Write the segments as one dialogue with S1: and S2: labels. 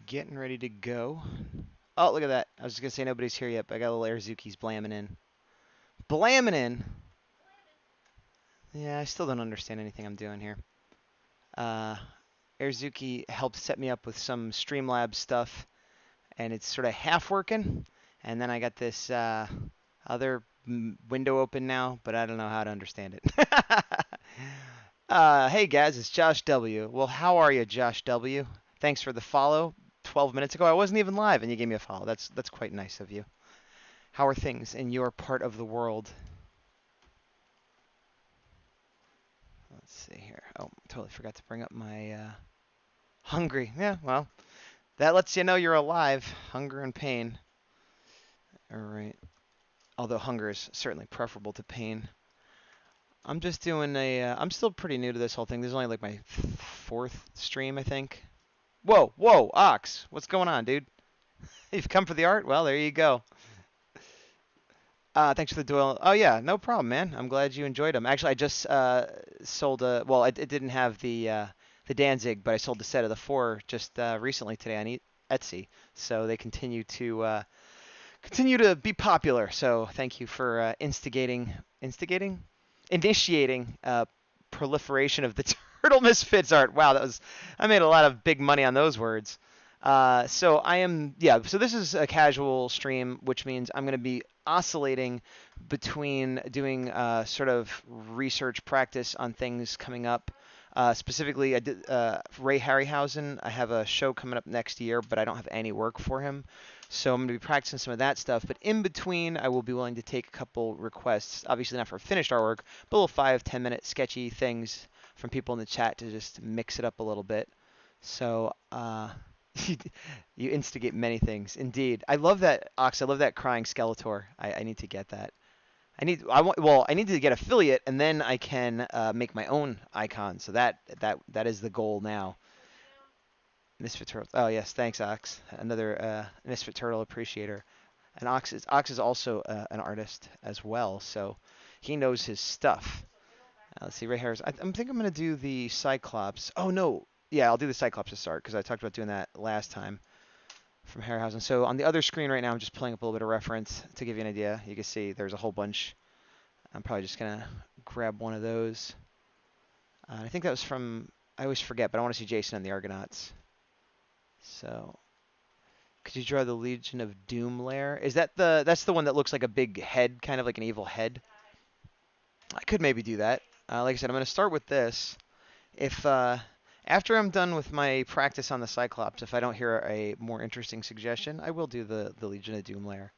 S1: Getting ready to go. Oh, look at that. I was just going to say nobody's here yet, but I got a little Airzuki's blamming in. Blamming in? Yeah, I still don't understand anything I'm doing here. Uh, Airzuki helped set me up with some Streamlabs stuff, and it's sort of half working. And then I got this other window open now, but I don't know how to understand it. Hey guys, it's Josh W. Well, how are you, Josh W? Thanks for the follow. 12 minutes ago, I wasn't even live, and you gave me a follow. That's quite nice of you. How are things in your part of the world? Let's see here. Oh, totally forgot to bring up my hungry. Yeah, well, that lets you know you're alive. Hunger and pain. All right. Although hunger is certainly preferable to pain. I'm just doing a. I'm still pretty new to this whole thing. This is only like my fourth stream, I think. Whoa, whoa, Ox, what's going on, dude? You've come for the art? Well, there you go. Thanks for the duel. Oh yeah, no problem, man. I'm glad you enjoyed them. Actually, I just sold a. Well, it didn't have the Danzig, but I sold the set of the four just recently today on Etsy. So they continue to be popular. So thank you for initiating proliferation of the Turtle Misfits art. Wow, I made a lot of big money on those words. So I am, yeah, so this is a casual stream, which means I'm going to be oscillating between doing sort of research practice on things coming up. Specifically, I did Ray Harryhausen. I have a show coming up next year, but I don't have any work for him. So I'm going to be practicing some of that stuff. But in between, I will be willing to take a couple requests. Obviously not for finished artwork, but little 5-10 minute sketchy things from people in the chat to just mix it up a little bit. So you instigate many things. Indeed. I love that, Ox. I love that crying Skeletor. I need to get that. I need to get affiliate, and then I can make my own icon. So that is the goal now. Misfit Turtle. Oh yes, thanks, Ox. Another Misfit Turtle appreciator. And Ox is also an artist as well, so he knows his stuff. Let's see, Ray Harris. I think I'm gonna do the Cyclops. Oh no, yeah, I'll do the Cyclops to start because I talked about doing that last time from Harryhausen. So on the other screen right now, I'm just pulling up a little bit of reference to give you an idea. You can see there's a whole bunch. I'm probably just gonna grab one of those. I think that was from. I always forget, but I want to see Jason and the Argonauts. So, could you draw the Legion of Doom lair? Is that that's the one that looks like a big head, kind of like an evil head? I could maybe do that. Like I said, I'm going to start with this. If after I'm done with my practice on the Cyclops, if I don't hear a more interesting suggestion, I will do the Legion of Doom lair.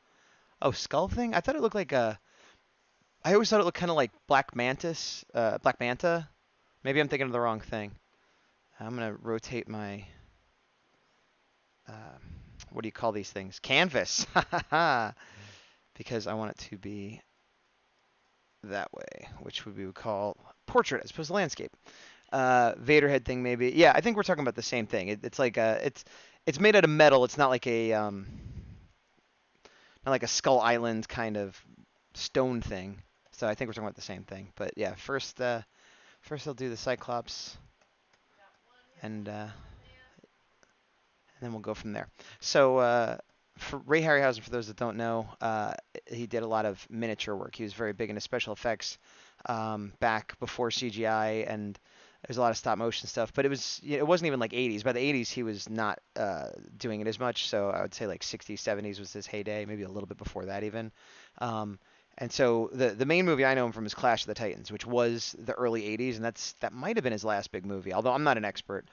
S1: Oh, skull thing? I thought it looked like a. I always thought it looked kind of like Black Mantis, Black Manta. Maybe I'm thinking of the wrong thing. I'm going to rotate my. Uh, what do you call these things? Canvas. Because I want it to be that way, which we would call portrait as opposed to landscape. Vader head thing maybe. Yeah, I think we're talking about the same thing. It's like it's made out of metal. It's not like a not like a Skull Island kind of stone thing. So I think we're talking about the same thing. But yeah, first I'll do the Cyclops, and then we'll go from there. So for Ray Harryhausen, for those that don't know, he did a lot of miniature work. He was very big into special effects back before CGI, and there's a lot of stop motion stuff. But it wasn't even like 80s. By the 80s, he was not doing it as much. So I would say like 60s, 70s was his heyday, maybe a little bit before that even. And so the main movie I know him from is Clash of the Titans, which was the early 80s, and that might have been his last big movie, although I'm not an expert.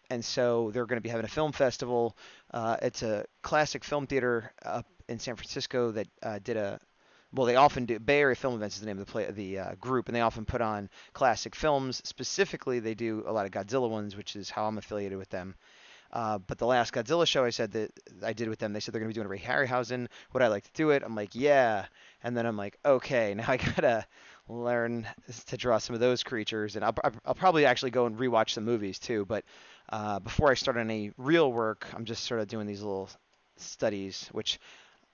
S1: And so they're going to be having a film festival. It's a classic film theater up in San Francisco that did a. Well, they often do. Bay Area Film Events is the name of the group, and they often put on classic films. Specifically, they do a lot of Godzilla ones, which is how I'm affiliated with them. But the last Godzilla show I said that I did with them, they said they're going to be doing a Ray Harryhausen. Would I like to do it? I'm like, yeah. And then I'm like, okay, now I gotta learn to draw some of those creatures, and I'll probably actually go and rewatch some movies too. But before I start any real work, I'm just sort of doing these little studies, which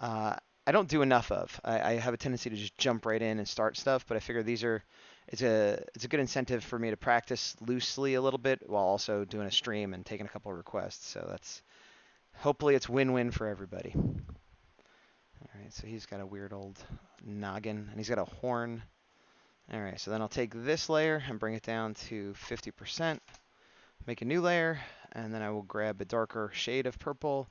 S1: I don't do enough of. I have a tendency to just jump right in and start stuff, but I figure these are it's a good incentive for me to practice loosely a little bit while also doing a stream and taking a couple of requests. So that's hopefully it's win-win for everybody. All right, so he's got a weird old noggin and he's got a horn. All right, so then I'll take this layer and bring it down to 50%, make a new layer, and then I will grab a darker shade of purple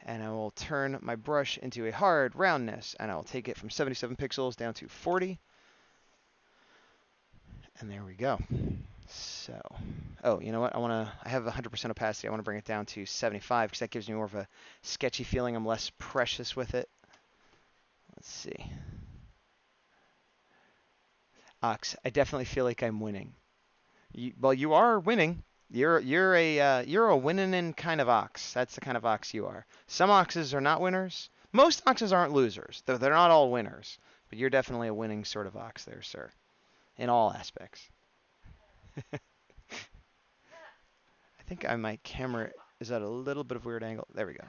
S1: and I will turn my brush into a hard roundness and I will take it from 77 pixels down to 40. And there we go. So, oh, you know what? I have 100% opacity. I want to bring it down to 75 because that gives me more of a sketchy feeling. I'm less precious with it. Let's see. Ox, I definitely feel like I'm winning. Well, you are winning. You're a winning kind of ox. That's the kind of ox you are. Some oxes are not winners. Most oxes aren't losers. They're not all winners. But you're definitely a winning sort of ox there, sir. In all aspects. I think my camera is at a little bit of a weird angle. There we go.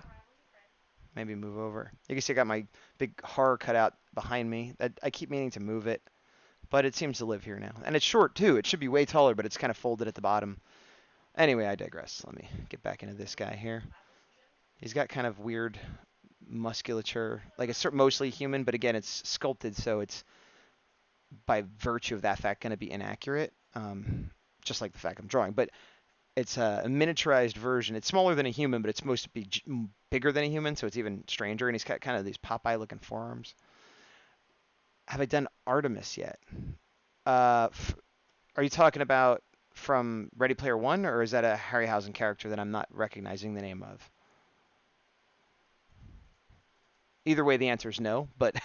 S1: Maybe move over. You can see I got my big horror cutout behind me. I keep meaning to move it, but it seems to live here now. And it's short too. It should be way taller, but it's kind of folded at the bottom. Anyway, I digress. Let me get back into this guy here. He's got kind of weird musculature. Like it's mostly human, but again, it's sculpted, so it's by virtue of that fact going to be inaccurate. Just like the fact I'm drawing. But it's a miniaturized version. It's smaller than a human, but it's supposed to be bigger than a human, so it's even stranger. And he's got kind of these Popeye-looking forearms. Have I done Artemis yet? Are you talking about from Ready Player One, or is that a Harryhausen character that I'm not recognizing the name of? Either way, the answer is no, but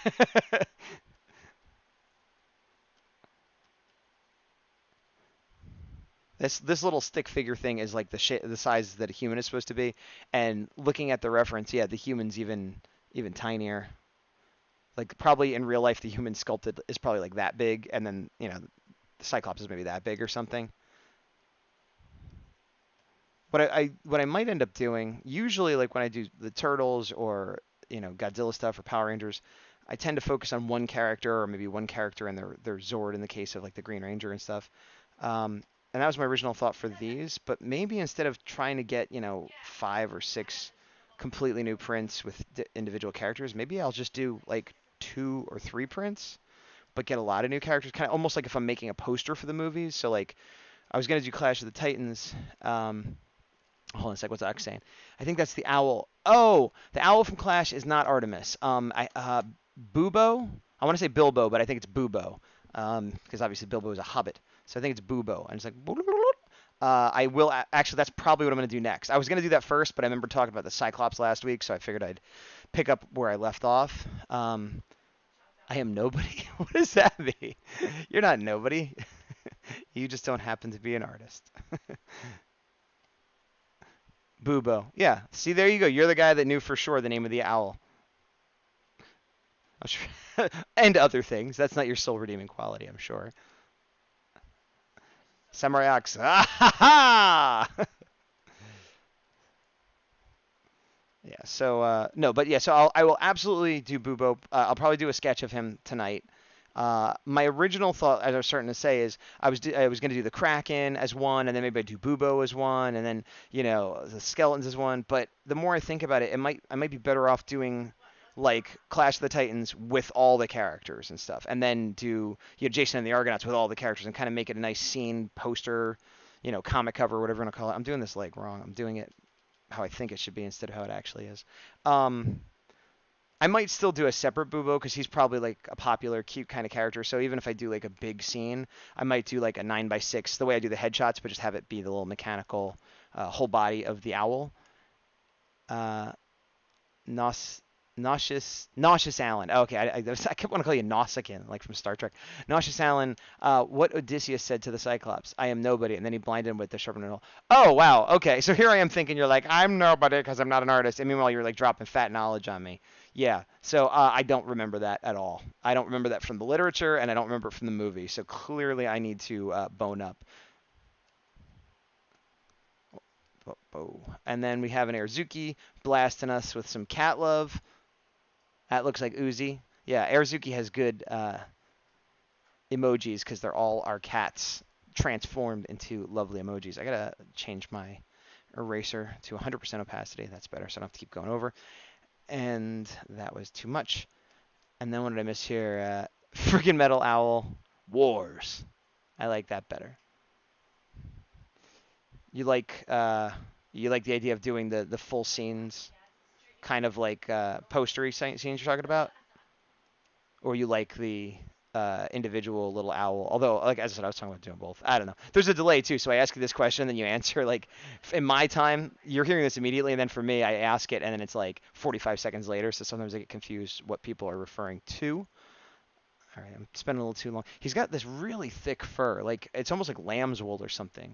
S1: this little stick figure thing is like the size that a human is supposed to be. And looking at the reference, yeah, the human's even tinier. Like probably in real life, the human sculpted is probably like that big, and then the Cyclops is maybe that big or something. What I might end up doing, usually like when I do the Turtles or Godzilla stuff or Power Rangers, I tend to focus on one character or maybe one character and their Zord in the case of like the Green Ranger and stuff. And that was my original thought for these, but maybe instead of trying to get 5 or 6 completely new prints with individual characters, maybe I'll just do like 2 or 3 prints, but get a lot of new characters, kind of almost like if I'm making a poster for the movies. So like I was gonna do Clash of the Titans. Hold on a sec. What's Ox saying? I think that's the owl. Oh, the owl from Clash is not Artemis. Bubo. I want to say Bilbo, but I think it's Bubo. Because obviously Bilbo is a hobbit. So I think it's Bubo. And it's like, I will, actually, that's probably what I'm going to do next. I was going to do that first, but I remember talking about the Cyclops last week, so I figured I'd pick up where I left off. I am nobody? What does that mean? You're not nobody. You just don't happen to be an artist. Bubo. Yeah. See, there you go. You're the guy that knew for sure the name of the owl. And other things. That's not your sole redeeming quality, I'm sure. Samurai Ox. Ah ha ha! Yeah. So no, but yeah. So I will absolutely do Bubo. I'll probably do a sketch of him tonight. My original thought, as I was starting to say, is I was going to do the Kraken as one, and then maybe I do Bubo as one, and then the skeletons as one. But the more I think about it, I might be better off doing like Clash of the Titans with all the characters and stuff, and then do Jason and the Argonauts with all the characters, and kind of make it a nice scene poster, comic cover, whatever you want to call it. I'm doing this like wrong. I'm doing it how I think it should be instead of how it actually is. I might still do a separate Bubo because he's probably like a popular, cute kind of character. So even if I do like a big scene, I might do like a 9x6, the way I do the headshots, but just have it be the little mechanical whole body of the owl. Nauseous Allen. Okay, I kept wanting to call you Nausicaan, like from Star Trek. Nauseous Allen, what Odysseus said to the Cyclops, I am nobody, and then he blinded him with the sharpened needle. Oh, wow, okay, so here I am thinking you're like, I'm nobody because I'm not an artist, and meanwhile you're like dropping fat knowledge on me. Yeah, so I don't remember that at all. I don't remember that from the literature, and I don't remember it from the movie, so clearly I need to bone up. And then we have an Airzuki blasting us with some cat love. That looks like Uzi. Yeah, Airzuki has good emojis because they're all our cats transformed into lovely emojis. I gotta change my eraser to 100% opacity. That's better, so I don't have to keep going over. And that was too much. And then what did I miss here? Freaking Metal Owl Wars. I like that better. You like the idea of doing the full scenes, kind of like postery scenes you're talking about, or you like the individual little owl? Although, like as I said, I was talking about doing both. I don't know. There's a delay too, so I ask you this question, then you answer. Like in my time, you're hearing this immediately, and then for me, I ask it, and then it's like 45 seconds later. So sometimes I get confused what people are referring to. All right, I'm spending a little too long. He's got this really thick fur, like it's almost like lamb's wool or something.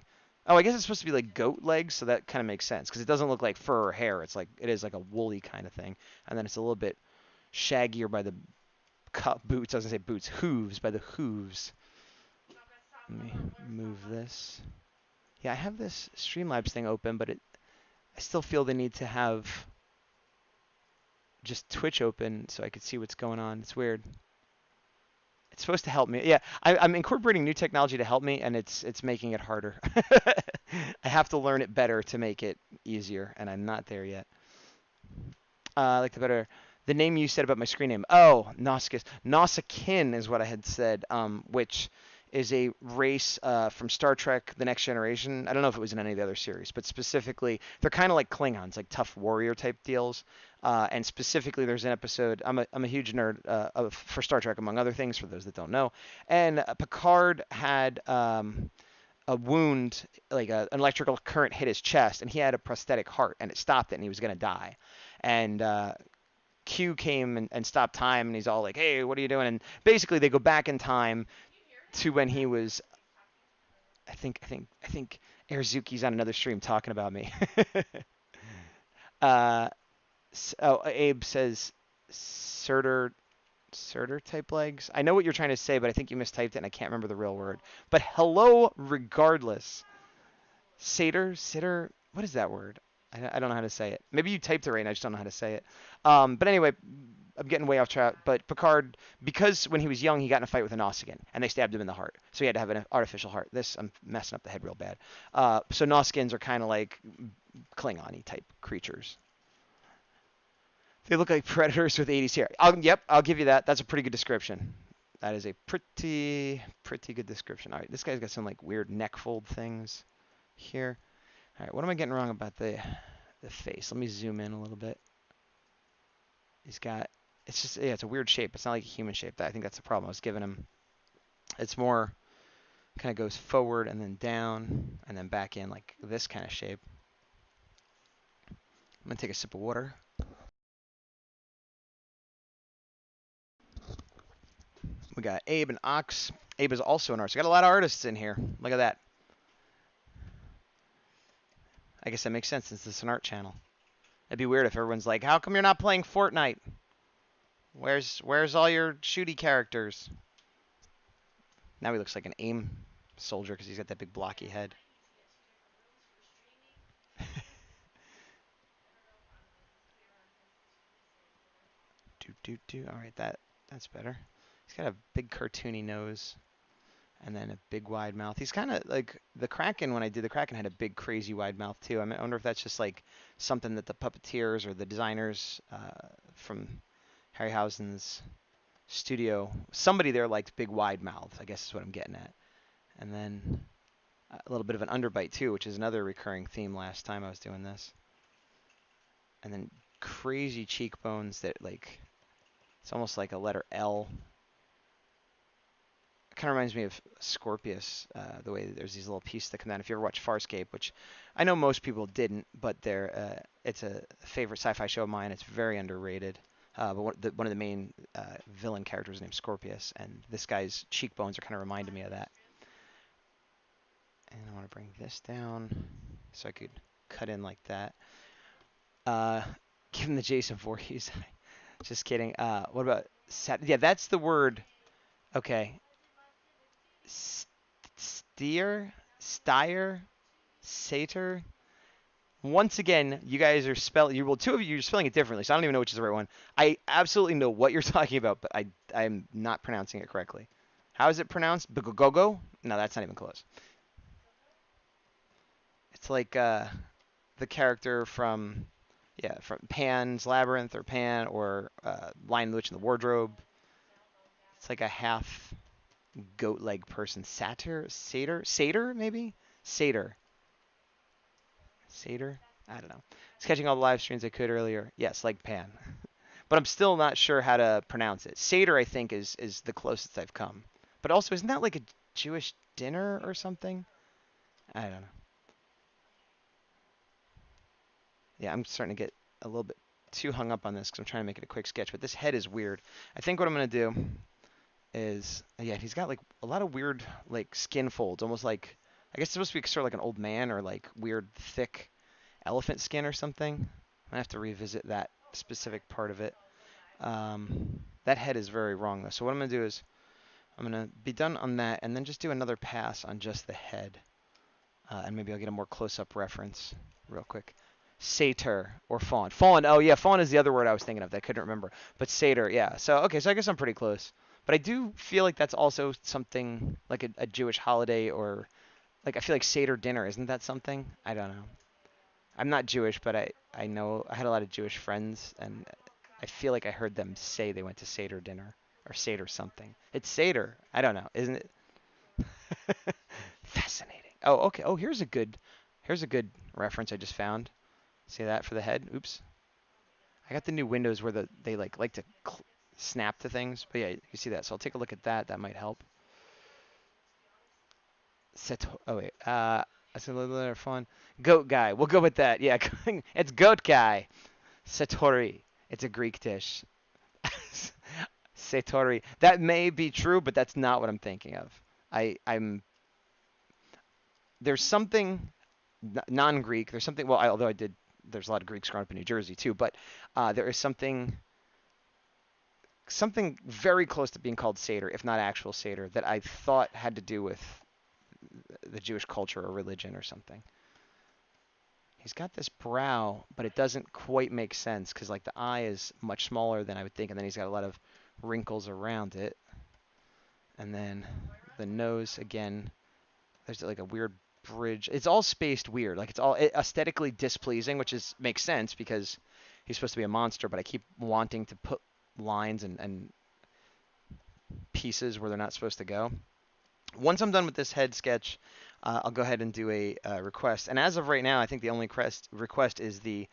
S1: Oh, I guess it's supposed to be like goat legs, so that kind of makes sense because it doesn't look like fur or hair. It's like it is like a woolly kind of thing, and then it's a little bit shaggier by the boots. I was gonna say boots, hooves by the hooves. Let me move this. Yeah, I have this Streamlabs thing open, but I still feel the need to have just Twitch open so I could see what's going on. It's weird. It's supposed to help me. Yeah, I'm incorporating new technology to help me, and it's making it harder. I have to learn it better to make it easier, and I'm not there yet. I like the name you said about my screen name. Oh, Nausicus. Nausicaan is what I had said, which is a race from Star Trek: The Next Generation. I don't know if it was in any of the other series, but specifically, they're kind of like Klingons, like tough warrior type deals. And specifically, there's an episode. I'm a huge nerd for Star Trek, among other things, for those that don't know. And Picard had a wound, like an electrical current hit his chest, and he had a prosthetic heart, and it stopped it, and he was gonna die. And Q came and stopped time, and he's all like, "Hey, what are you doing?" And basically, they go back in time to when he was. I think Airzuki's on another stream talking about me. uh, Abe says Surtur type legs. I know what you're trying to say, but I think you mistyped it, and I can't remember the real word. But hello, regardless. Sitter. What is that word? I don't know how to say it. Maybe you typed it right, and I just don't know how to say it. But anyway, I'm getting way off track. But Picard, because when he was young, he got in a fight with a Nausicaan, and they stabbed him in the heart. So he had to have an artificial heart. I'm messing up the head real bad. So Nausicaans are kind of like Klingon-y type creatures. They look like predators with 80s hair. Yep, I'll give you that. That's a pretty good description. That is a pretty good description. All right, this guy's got some like weird neck fold things here. All right, what am I getting wrong about the face? Let me zoom in a little bit. He's got, it's just, yeah, it's a weird shape. It's not like a human shape. I think that's the problem. I was giving him, it's more, kind of goes forward and then down and then back in like this kind of shape. I'm going to take a sip of water. We got Abe and Ox. Abe is also an artist. We got a lot of artists in here. Look at that. I guess that makes sense since it's an art channel. It'd be weird if everyone's like, how come you're not playing Fortnite? Where's all your shooty characters? Now he looks like an AIM soldier because he's got that big blocky head. All right, that's better. He's got a big cartoony nose and then a big wide mouth. He's kind of like the Kraken. When I did the Kraken, had a big crazy wide mouth too. I wonder if that's just like something that the puppeteers or the designers from Harryhausen's studio, somebody there liked big wide mouths, I guess is what I'm getting at. And then a little bit of an underbite too, which is another recurring theme last time I was doing this. And then crazy cheekbones that like, it's almost like a letter L. It kind of reminds me of Scorpius, the way that there's these little pieces that come down. If you ever watch Farscape, which I know most people didn't, but it's a favorite sci-fi show of mine. It's very underrated. But one of the main villain characters is named Scorpius, and this guy's cheekbones are kind of reminding me of that. And I want to bring this down so I could cut in like that. Give him the Jason Voorhees. Just kidding. What about yeah, that's the word. Okay. Steer, satyr. Once again, you guys are spelling. Well, two of you are spelling it differently, so I don't even know which is the right one. I absolutely know what you're talking about, but I'm not pronouncing it correctly. How is it pronounced? Bigogogo? No, that's not even close. It's like the character from, yeah, from Pan's Labyrinth or Pan or Lion, the Witch, and the Wardrobe. It's like a half goat leg person. Satyr, maybe? Satyr. Satyr? I don't know. I was catching all the live streams I could earlier. Yes, like Pan. But I'm still not sure how to pronounce it. Seder, I think, is the closest I've come. But also, isn't that like a Jewish dinner or something? I don't know. Yeah, I'm starting to get a little bit too hung up on this because I'm trying to make it a quick sketch. But this head is weird. I think what I'm gonna do is, yeah, he's got like a lot of weird like skin folds, almost like I guess it's supposed to be sort of like an old man or like weird thick elephant skin or something. I have to revisit that specific part of it. That head is very wrong though. So what I'm gonna do is I'm gonna be done on that and then just do another pass on just the head. And maybe I'll get a more close-up reference real quick. Satyr or fawn. Fawn, oh yeah, fawn is the other word I was thinking of that I couldn't remember. But satyr, yeah. So, okay, so I guess I'm pretty close. But I do feel like that's also something like a Jewish holiday or like I feel like Seder dinner, isn't that something? I don't know. I'm not Jewish, but I know I had a lot of Jewish friends and I feel like I heard them say they went to Seder dinner or Seder something. It's Seder. I don't know, isn't it? Fascinating. Oh, okay. Oh, here's a good reference I just found. See that for the head? Oops. I got the new windows where they like to snap to things. But yeah, you see that. So I'll take a look at that. That might help. Oh wait. That's a little fun. Goat guy. We'll go with that. Yeah, it's goat guy. Satori. It's a Greek dish. Satori. That may be true, but that's not what I'm thinking of. I'm there's something non-Greek. There's something. Well, although I did. There's a lot of Greeks growing up in New Jersey too, but there is something very close to being called Seder, if not actual Seder, that I thought had to do with the Jewish culture or religion or something. He's got this brow, but it doesn't quite make sense because like the eye is much smaller than I would think, and then he's got a lot of wrinkles around it, and then the nose again. There's like a weird bridge. It's all spaced weird. Like it's all aesthetically displeasing, which is makes sense because he's supposed to be a monster. But I keep wanting to put lines and pieces where they're not supposed to go. Once I'm done with this head sketch, I'll go ahead and do a request. And as of right now, I think the only request is the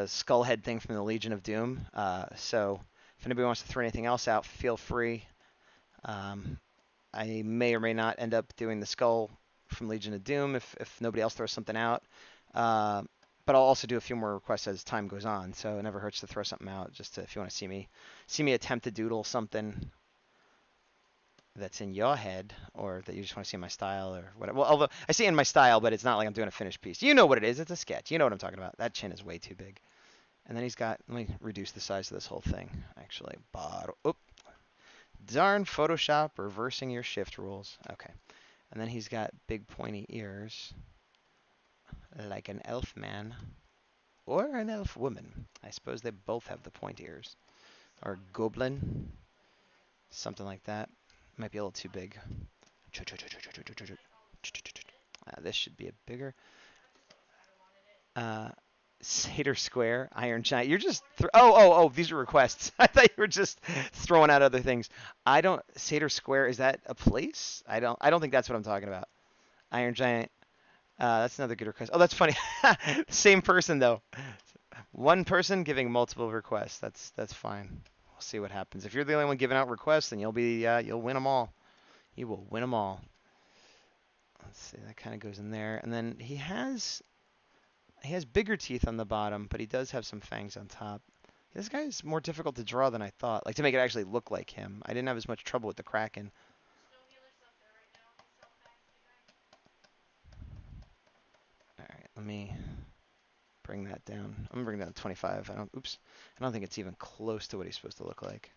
S1: skull head thing from the Legion of Doom. So if anybody wants to throw anything else out, feel free. I may or may not end up doing the skull from Legion of Doom if nobody else throws something out. But I'll also do a few more requests as time goes on, so it never hurts to throw something out. Just if you want to see me attempt to doodle something that's in your head, or that you just want to see my style or whatever. Well, although I say in my style, but it's not like I'm doing a finished piece. You know what it is? It's a sketch. You know what I'm talking about. That chin is way too big. And then he's got. Let me reduce the size of this whole thing. Actually, darn Photoshop reversing your shift rules. Okay. And then he's got big pointy ears, like an elf man or an elf woman. I suppose they both have the pointy ears. Or goblin, something like that. Might be a little too big. This should be a bigger. Seder Square, Iron Giant. You're just oh, these are requests. I thought you were just throwing out other things. I don't Seder Square, is that a place? I don't think that's what I'm talking about. Iron Giant. That's another good request. Oh, that's funny. Same person though. One person giving multiple requests. That's fine. We'll see what happens. If you're the only one giving out requests, then you'll win them all. You will win them all. Let's see. That kind of goes in there, and then he has bigger teeth on the bottom, but he does have some fangs on top. This guy is more difficult to draw than I thought. Like to make it actually look like him. I didn't have as much trouble with the Kraken. All right, let me bring that down. I'm gonna bring that to 25. I don't think it's even close to what he's supposed to look like.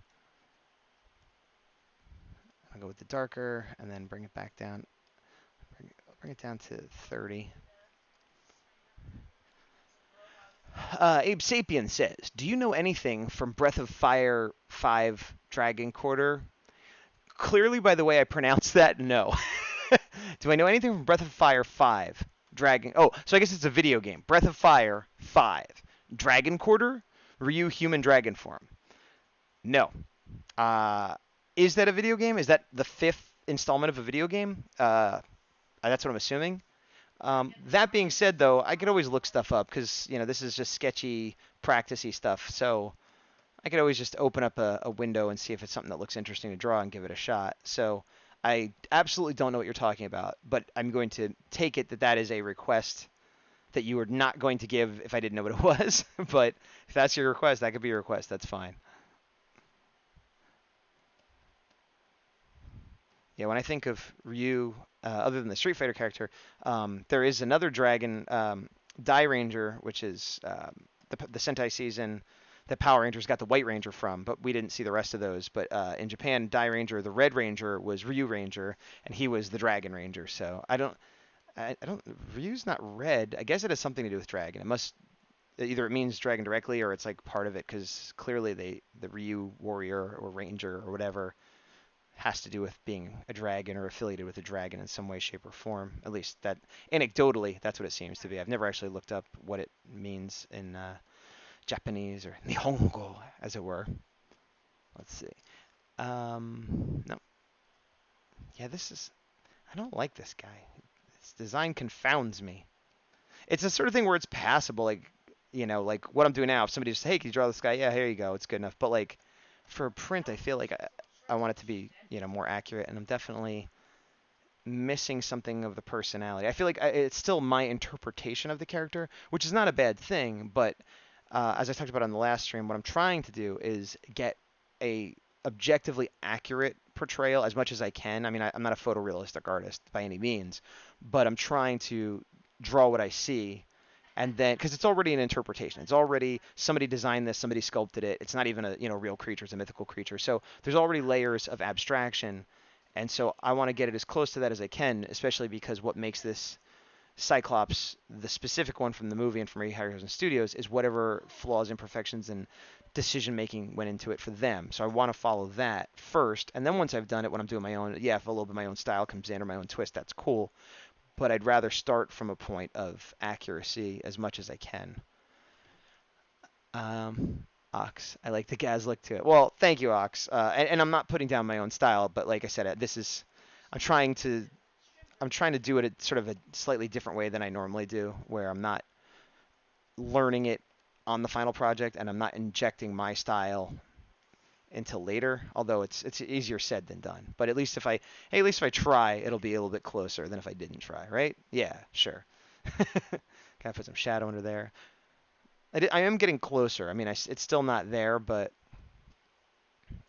S1: I'll go with the darker and then bring it back down. Bring it down to 30. Abe Sapien says, "Do you know anything from Breath of Fire 5 Dragon Quarter? Clearly, by the way I pronounce that, no. Do I know anything from Breath of Fire 5? Dragon. Oh, so I guess it's a video game. Breath of Fire 5. Dragon Quarter? Ryu human dragon form. No. Uh, is that a video game? Is that the fifth installment of a video game? That's what I'm assuming. That being said, though, I could always look stuff up because this is just sketchy, practicey stuff. So I could always just open up a window and see if it's something that looks interesting to draw and give it a shot. So I absolutely don't know what you're talking about, but I'm going to take it that that is a request that you were not going to give if I didn't know what it was. But if that's your request, that could be your request. That's fine. Yeah, when I think of Ryu, other than the Street Fighter character, there is another dragon, Dai Ranger, which is the Sentai season that Power Rangers got the White Ranger from, but we didn't see the rest of those. But in Japan, Dai Ranger, the Red Ranger, was Ryu Ranger, and he was the Dragon Ranger. So I don't, Ryu's not red. I guess it has something to do with dragon. It must, either it means dragon directly or it's like part of it, because clearly the Ryu warrior or ranger or whatever has to do with being a dragon or affiliated with a dragon in some way, shape, or form. At least that anecdotally, that's what it seems to be. I've never actually looked up what it means in Japanese or Nihongo, as it were. Let's see. No. Yeah, this is. I don't like this guy. His design confounds me. It's the sort of thing where it's passable, like what I'm doing now. If somebody just, hey, can you draw this guy? Yeah, here you go. It's good enough. But like for a print, I feel like I want it to be, more accurate, and I'm definitely missing something of the personality. I feel like it's still my interpretation of the character, which is not a bad thing, but as I talked about on the last stream, what I'm trying to do is get a objectively accurate portrayal as much as I can. I mean, I'm not a photorealistic artist by any means, but I'm trying to draw what I see, and then because it's already an interpretation, it's already somebody designed this, somebody sculpted it. It's not even a real creature, it's a mythical creature. So there's already layers of abstraction, and so I want to get it as close to that as I can, especially because what makes this Cyclops, the specific one from the movie and from Ray Harryhausen Studios, is whatever flaws, imperfections, and decision making went into it for them. So I want to follow that first, and then once I've done it, when I'm doing my own, yeah, if a little bit of my own style comes in or my own twist, that's cool. But I'd rather start from a point of accuracy as much as I can. Ox, I like the Gaz look to it. Well, thank you, Ox. And I'm not putting down my own style, but like I said, this is I'm trying to I'm trying to do it sort of a slightly different way than I normally do, where I'm not learning it on the final project and I'm not injecting my style until later. Although it's easier said than done. But at least if I try, it'll be a little bit closer than if I didn't try, right? Yeah, sure. Gotta put some shadow under there. I am getting closer. I mean, it's still not there, but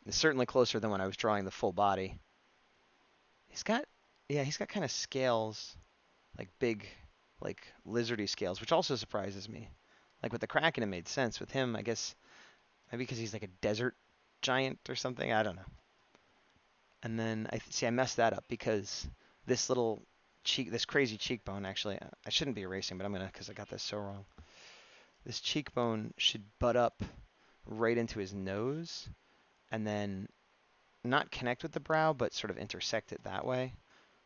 S1: it's certainly closer than when I was drawing the full body. He's got, yeah, he's got kind of scales, like big, like lizardy scales, which also surprises me. Like with the Kraken, it made sense. With him, I guess maybe because he's like a desert giant or something. I don't know. And then I messed that up because this little this crazy cheekbone, actually, I shouldn't be erasing, but I'm gonna because I got this so wrong. This cheekbone should butt up right into his nose, and then not connect with the brow, but sort of intersect it that way.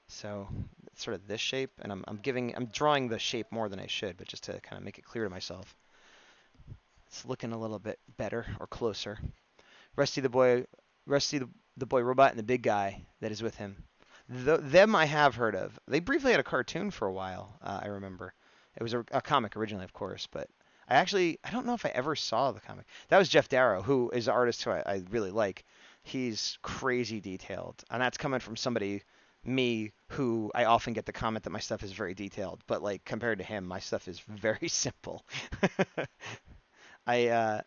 S1: So it's sort of this shape, and I'm drawing the shape more than I should, but just to kind of make it clear to myself. It's looking a little bit better or closer. Rusty the boy robot, and the big guy that is with him. Them I have heard of. They briefly had a cartoon for a while. I remember. It was a comic originally, of course, but I don't know if I ever saw the comic. That was Jeff Darrow, who is an artist who I really like. He's crazy detailed, and that's coming from somebody, me, who I often get the comment that my stuff is very detailed, but like compared to him, my stuff is very simple. I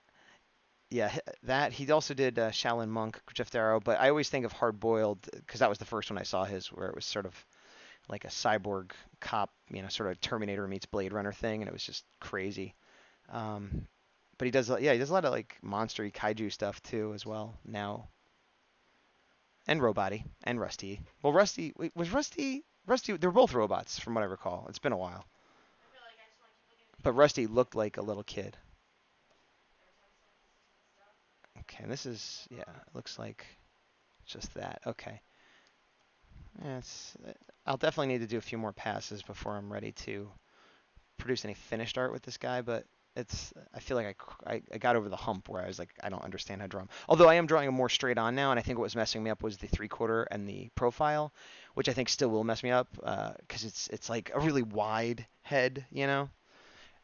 S1: Yeah, that he also did Shaolin Monk, Jeff Darrow, but I always think of Hard Boiled because that was the first one I saw his, where it was sort of like a cyborg cop, sort of Terminator meets Blade Runner thing, and it was just crazy. Um, but he does a lot of like monstery kaiju stuff too as well now, and Roboty and Rusty. Well, Rusty wait, was Rusty. They're both robots from what I recall. It's been a while, but Rusty looked like a little kid. Okay, and this is, yeah, it looks like just that. Okay. Yeah, I'll definitely need to do a few more passes before I'm ready to produce any finished art with this guy, but I feel like I got over the hump where I was like, I don't understand how to draw him. Although I am drawing him more straight on now, and I think what was messing me up was the 3/4 and the profile, which I think still will mess me up, because it's like a really wide head, you know?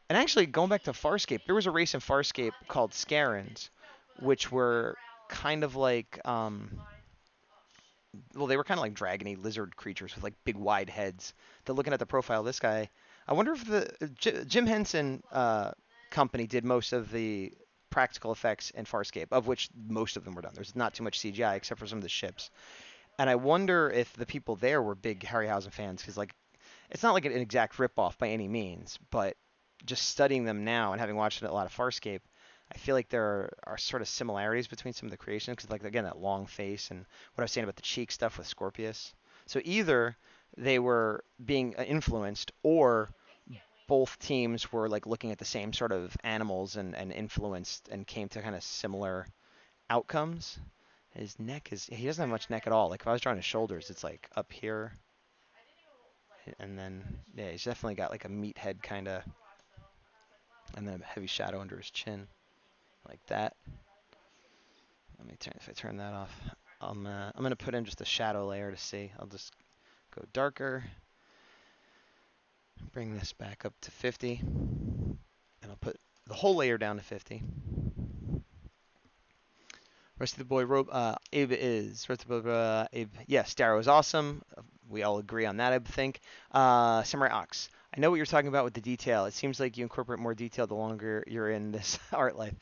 S1: And actually, going back to Farscape, there was a race in Farscape called Scarens, which were kind of like, well, they were kind of like dragony lizard creatures with like big wide heads. That looking at the profile of this guy, I wonder if the Jim Henson company did most of the practical effects in Farscape, of which most of them were done. There's not too much CGI except for some of the ships. And I wonder if the people there were big Harryhausen fans, because like it's not like an exact ripoff by any means, but just studying them now and having watched a lot of Farscape, I feel like there are sort of similarities between some of the creations, because like again that long face and what I was saying about the cheek stuff with Scorpius. So either they were being influenced, or both teams were like looking at the same sort of animals and influenced and came to kind of similar outcomes. His neck is he doesn't have much neck at all. Like if I was drawing his shoulders, it's like up here, and then yeah, he's definitely got like a meathead kind of, and then a heavy shadow under his chin, like that. Let me turn if I turn that off. I'm gonna put in just a shadow layer to see. I'll just go darker, bring this back up to 50, and I'll put the whole layer down to 50. Rusty the Boy Abe is. Rusty the Boy Abe. Yes, Darrow is awesome. We all agree on that, I think. Samurai Ox. I know what you're talking about with the detail. It seems like you incorporate more detail the longer you're in this art life.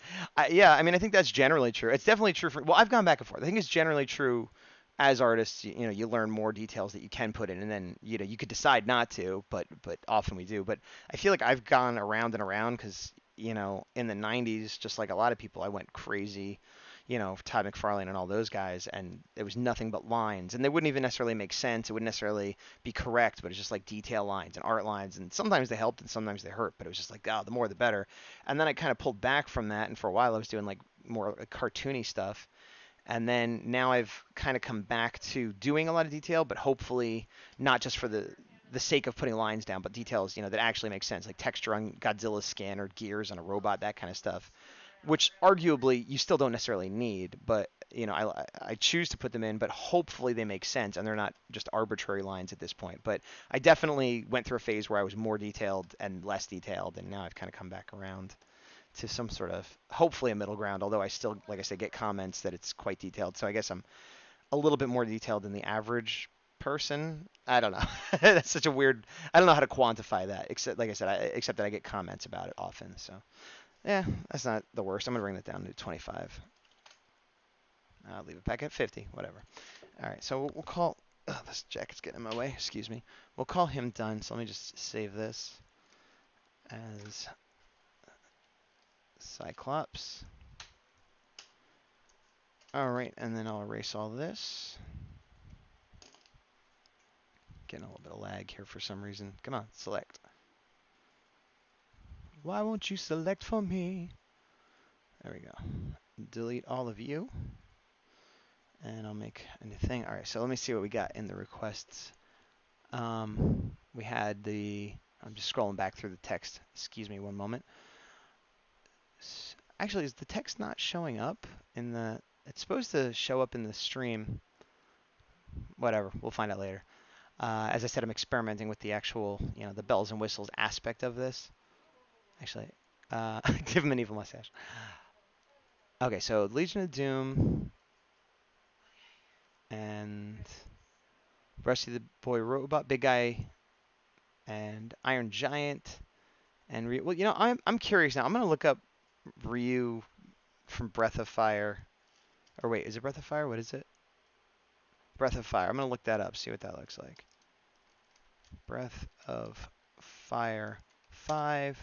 S1: Yeah, I mean, I think that's generally true. It's definitely true for. Well, I've gone back and forth. I think it's generally true as artists. You know, you learn more details that you can put in, and then you could decide not to, but often we do. But I feel like I've gone around and around because in the 90s, just like a lot of people, I went crazy Todd McFarlane and all those guys, and it was nothing but lines, and they wouldn't even necessarily make sense. It wouldn't necessarily be correct, but it's just like detail lines and art lines, and sometimes they helped and sometimes they hurt, but it was just like, the more the better. And then I kind of pulled back from that, and for a while I was doing like more cartoony stuff. And then now I've kind of come back to doing a lot of detail, but hopefully not just for the sake of putting lines down, but details, that actually make sense, like texture on Godzilla's skin or gears on a robot, that kind of stuff, which arguably you still don't necessarily need, but I choose to put them in, but hopefully they make sense and they're not just arbitrary lines at this point. But I definitely went through a phase where I was more detailed and less detailed, and now I've kind of come back around to some sort of hopefully a middle ground. Although I still, like I said, get comments that it's quite detailed, so I guess I'm a little bit more detailed than the average person. I don't know. That's such a weird. I don't know how to quantify that, except like I said, except that I get comments about it often. So. Yeah, that's not the worst. I'm going to bring that down to 25. I'll leave it back at 50, whatever. All right, so we'll call... Oh, this jacket's getting in my way. Excuse me. We'll call him done, so let me just save this as Cyclops. All right, and then I'll erase all this. Getting a little bit of lag here for some reason. Come on, select. Why won't you select for me? There we go. Delete all of you. And I'll make a new thing. All right, so let me see what we got in the requests. We had I'm just scrolling back through the text. Excuse me one moment. Actually, is the text not showing up in the... It's supposed to show up in the stream. Whatever, we'll find out later. As I said, I'm experimenting with the actual, the bells and whistles aspect of this. Actually, give him an evil mustache. Okay, so Legion of Doom and Rusty the Boy Robot, Big Guy, and Iron Giant, and Ryu. Well, I'm curious now. I'm gonna look up Ryu from Breath of Fire. Or wait, is it Breath of Fire? What is it? Breath of Fire. I'm gonna look that up, see what that looks like. Breath of Fire 5,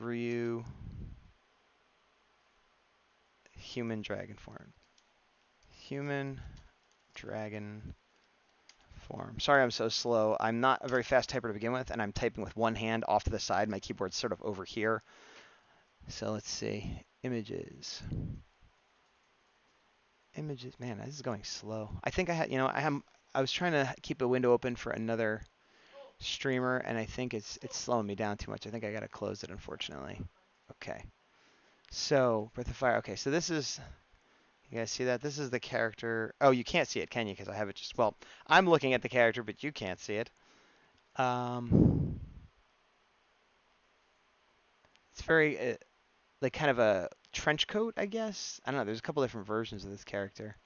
S1: Ryu, human dragon form. Human dragon form. Sorry I'm so slow. I'm not a very fast typer to begin with, and I'm typing with one hand off to the side. My keyboard's sort of over here. So let's see. Images. Images. Man, this is going slow. I think I had, I was trying to keep a window open for another streamer, and I think it's slowing me down too much. I think I gotta close it, unfortunately. Okay. So, Breath of Fire. Okay, so this is, you guys see that? This is the character. Oh, you can't see it, can you? Because I have it just, well, I'm looking at the character, but you can't see it. It's very, like kind of a trench coat, I guess. I don't know. There's a couple different versions of this character.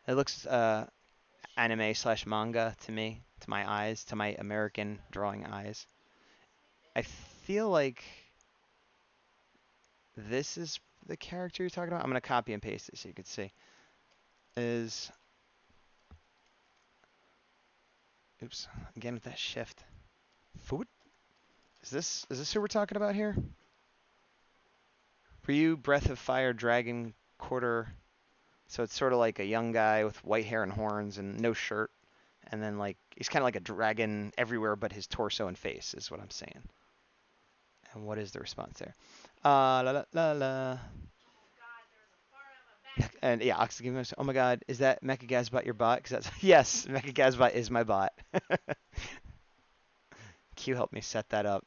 S1: It looks anime slash manga to me, to my eyes, to my American drawing eyes. I feel like this is the character you're talking about. I'm gonna copy and paste it so you can see. Is, oops, again with that shift. Food? Is this who we're talking about here? For you, Breath of Fire Dragon Quarter. So it's sort of like a young guy with white hair and horns and no shirt. And then like he's kind of like a dragon everywhere but his torso and face is what I'm saying. And what is the response there? La la la la. And yeah, Oxygen. Oh my God, is that Mechagazbot your bot? Because that's yes, Mechagazbot is my bot. Q helped me set that up.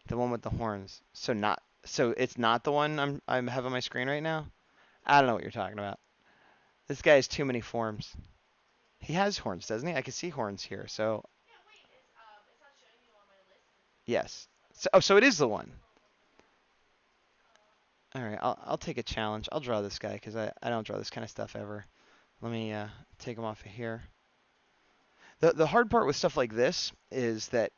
S1: The one with the horns. So it's not the one I have on my screen right now. I don't know what you're talking about. This guy has too many forms. He has horns, doesn't he? I can see horns here. So yes. So it is the one. All right, I'll take a challenge. I'll draw this guy because I don't draw this kind of stuff ever. Let me take him off of here. The hard part with stuff like this is that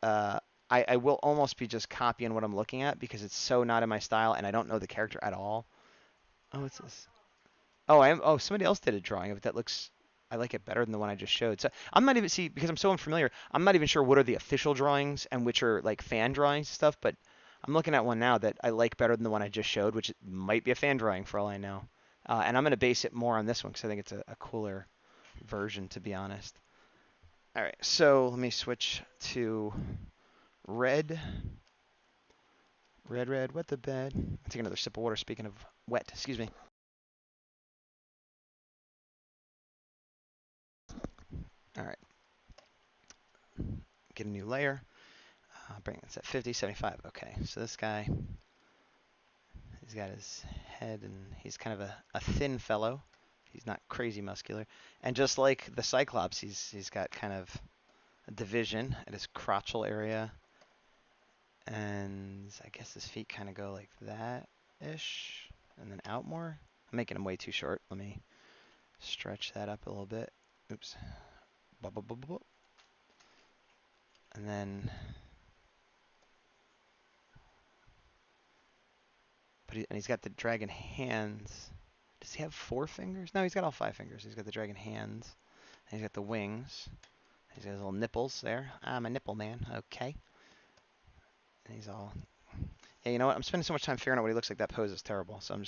S1: uh, I will almost be just copying what I'm looking at because it's so not in my style and I don't know the character at all. Oh, what's this? Oh, somebody else did a drawing of it that looks. I like it better than the one I just showed. So I'm not even because I'm so unfamiliar. I'm not even sure what are the official drawings and which are like fan drawings and stuff. But I'm looking at one now that I like better than the one I just showed, which might be a fan drawing for all I know. And I'm gonna base it more on this one because I think it's a cooler version, to be honest. All right, so let me switch to red. Red, wet the bed. I'll take another sip of water. Speaking of wet, excuse me. All right, get a new layer. Bring it at 50, 75. Okay, so this guy, he's got his head and he's kind of a thin fellow. He's not crazy muscular. And just like the Cyclops, he's got kind of a division at his crotchal area. And I guess his feet kind of go like that-ish and then out more. I'm making him way too short. Let me stretch that up a little bit. Oops. And then, and he's got the dragon hands. Does he have 4 fingers? No, he's got all 5 fingers. He's got the dragon hands. And he's got the wings. He's got his little nipples there. I'm a nipple man. Okay. And he's all. Yeah, you know what? I'm spending so much time figuring out what he looks like. That pose is terrible. So I'm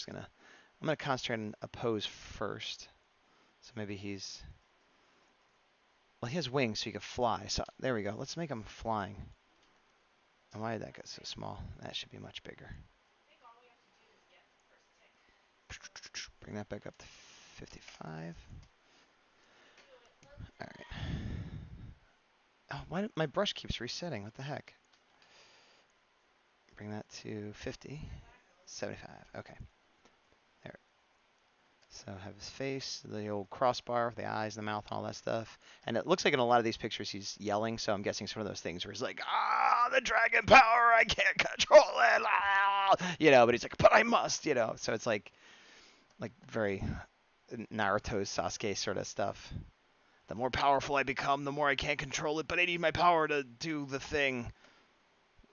S1: gonna concentrate on a pose first. So maybe he's. Well, he has wings, so he can fly. So there we go. Let's make him flying. And why did that get so small? That should be much bigger. Bring that back up to 55. All right. Oh, why my brush keeps resetting? What the heck? Bring that to 50, 75. Okay. There. So have his face, the old crossbar, the eyes, the mouth, all that stuff. And it looks like in a lot of these pictures he's yelling, so I'm guessing some of those things where he's like, the dragon power, I can't control it. Ah! You know, but he's like, but I must, you know. So it's like very Naruto's Sasuke sort of stuff. The more powerful I become, the more I can't control it, but I need my power to do the thing.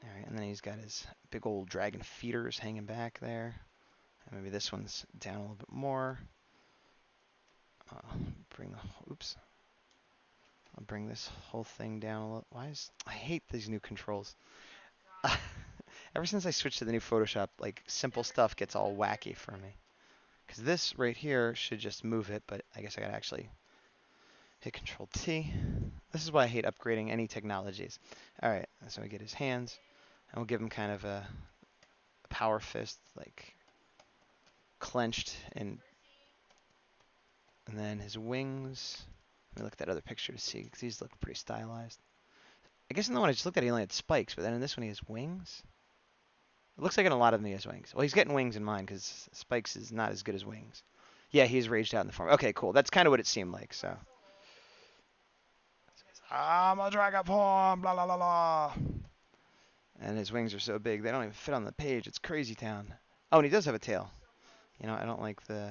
S1: All right, and then he's got his big old dragon feeders hanging back there. And maybe this one's down a little bit more. Oops. I'll bring this whole thing down a little. I hate these new controls. Ever since I switched to the new Photoshop, like simple stuff gets all wacky for me. Because this right here should just move it, but I guess I gotta actually hit Control T. This is why I hate upgrading any technologies. All right, so we get his hands, and we'll give him kind of a power fist, like clenched, and then his wings. Let me look at that other picture to see, because these look pretty stylized. I guess in the one I just looked at, he only had spikes, but then in this one he has wings. It looks like in a lot of them he has wings. Well, he's getting wings in mine, because spikes is not as good as wings. Yeah, he's raged out in the form. Okay, cool. That's kind of what it seemed like, so. I'm a dragon form, blah, blah, blah, blah. And his wings are so big, they don't even fit on the page. It's crazy town. Oh, and he does have a tail. You know, I don't like the...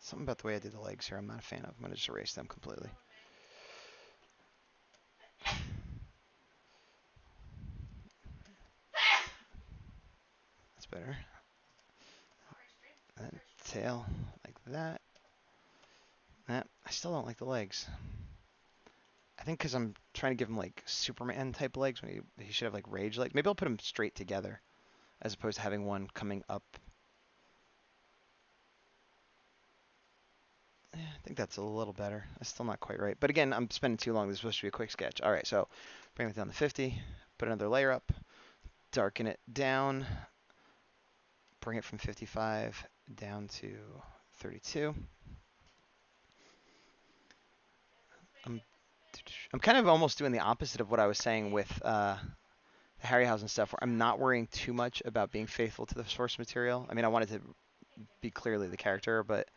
S1: Something about the way I did the legs here I'm not a fan of. I'm going to just erase them completely. That's better. And tail, like that. That. I still don't like the legs. I think because I'm trying to give him, like, Superman-type legs when he should have, like, rage legs. Maybe I'll put them straight together, as opposed to having one coming up. Yeah, I think that's a little better. That's still not quite right. But again, I'm spending too long. This is supposed to be a quick sketch. All right, so bring it down to 50. Put another layer up. Darken it down. Bring it from 55 down to 32. I'm kind of almost doing the opposite of what I was saying with the Harryhausen stuff, where I'm not worrying too much about being faithful to the source material. I mean, I wanted to be clearly the character, but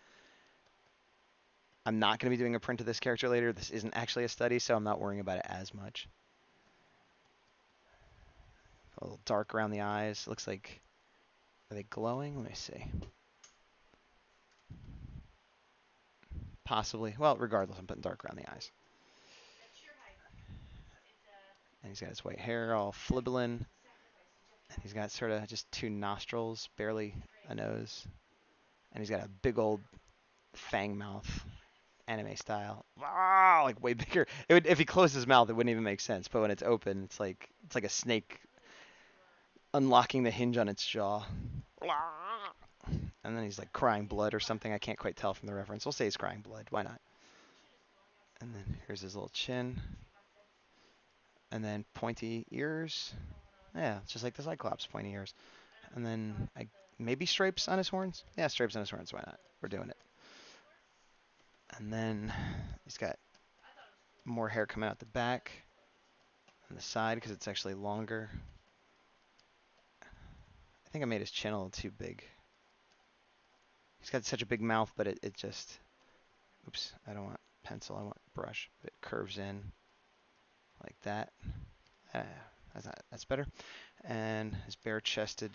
S1: I'm not going to be doing a print of this character later. This isn't actually a study, so I'm not worrying about it as much. A little dark around the eyes. Looks like, are they glowing? Let me see. Possibly. Well, regardless, I'm putting dark around the eyes. And he's got his white hair all flibbling. And he's got sort of just two nostrils, barely a nose. And he's got a big old fang mouth, anime style. Ah, like way bigger. It would, if he closed his mouth, it wouldn't even make sense. But when it's open, it's like a snake unlocking the hinge on its jaw. And then he's like crying blood or something. I can't quite tell from the reference. We'll say he's crying blood. Why not? And then here's his little chin. And then pointy ears. Yeah, it's just like the Cyclops, pointy ears. And then maybe stripes on his horns. Yeah, stripes on his horns. Why not? We're doing it. And then he's got more hair coming out the back and the side because it's actually longer. I think I made his chin a little too big. He's got such a big mouth, but it just... Oops, I don't want pencil. I want brush. But it curves in like that. That's better. And his bare-chested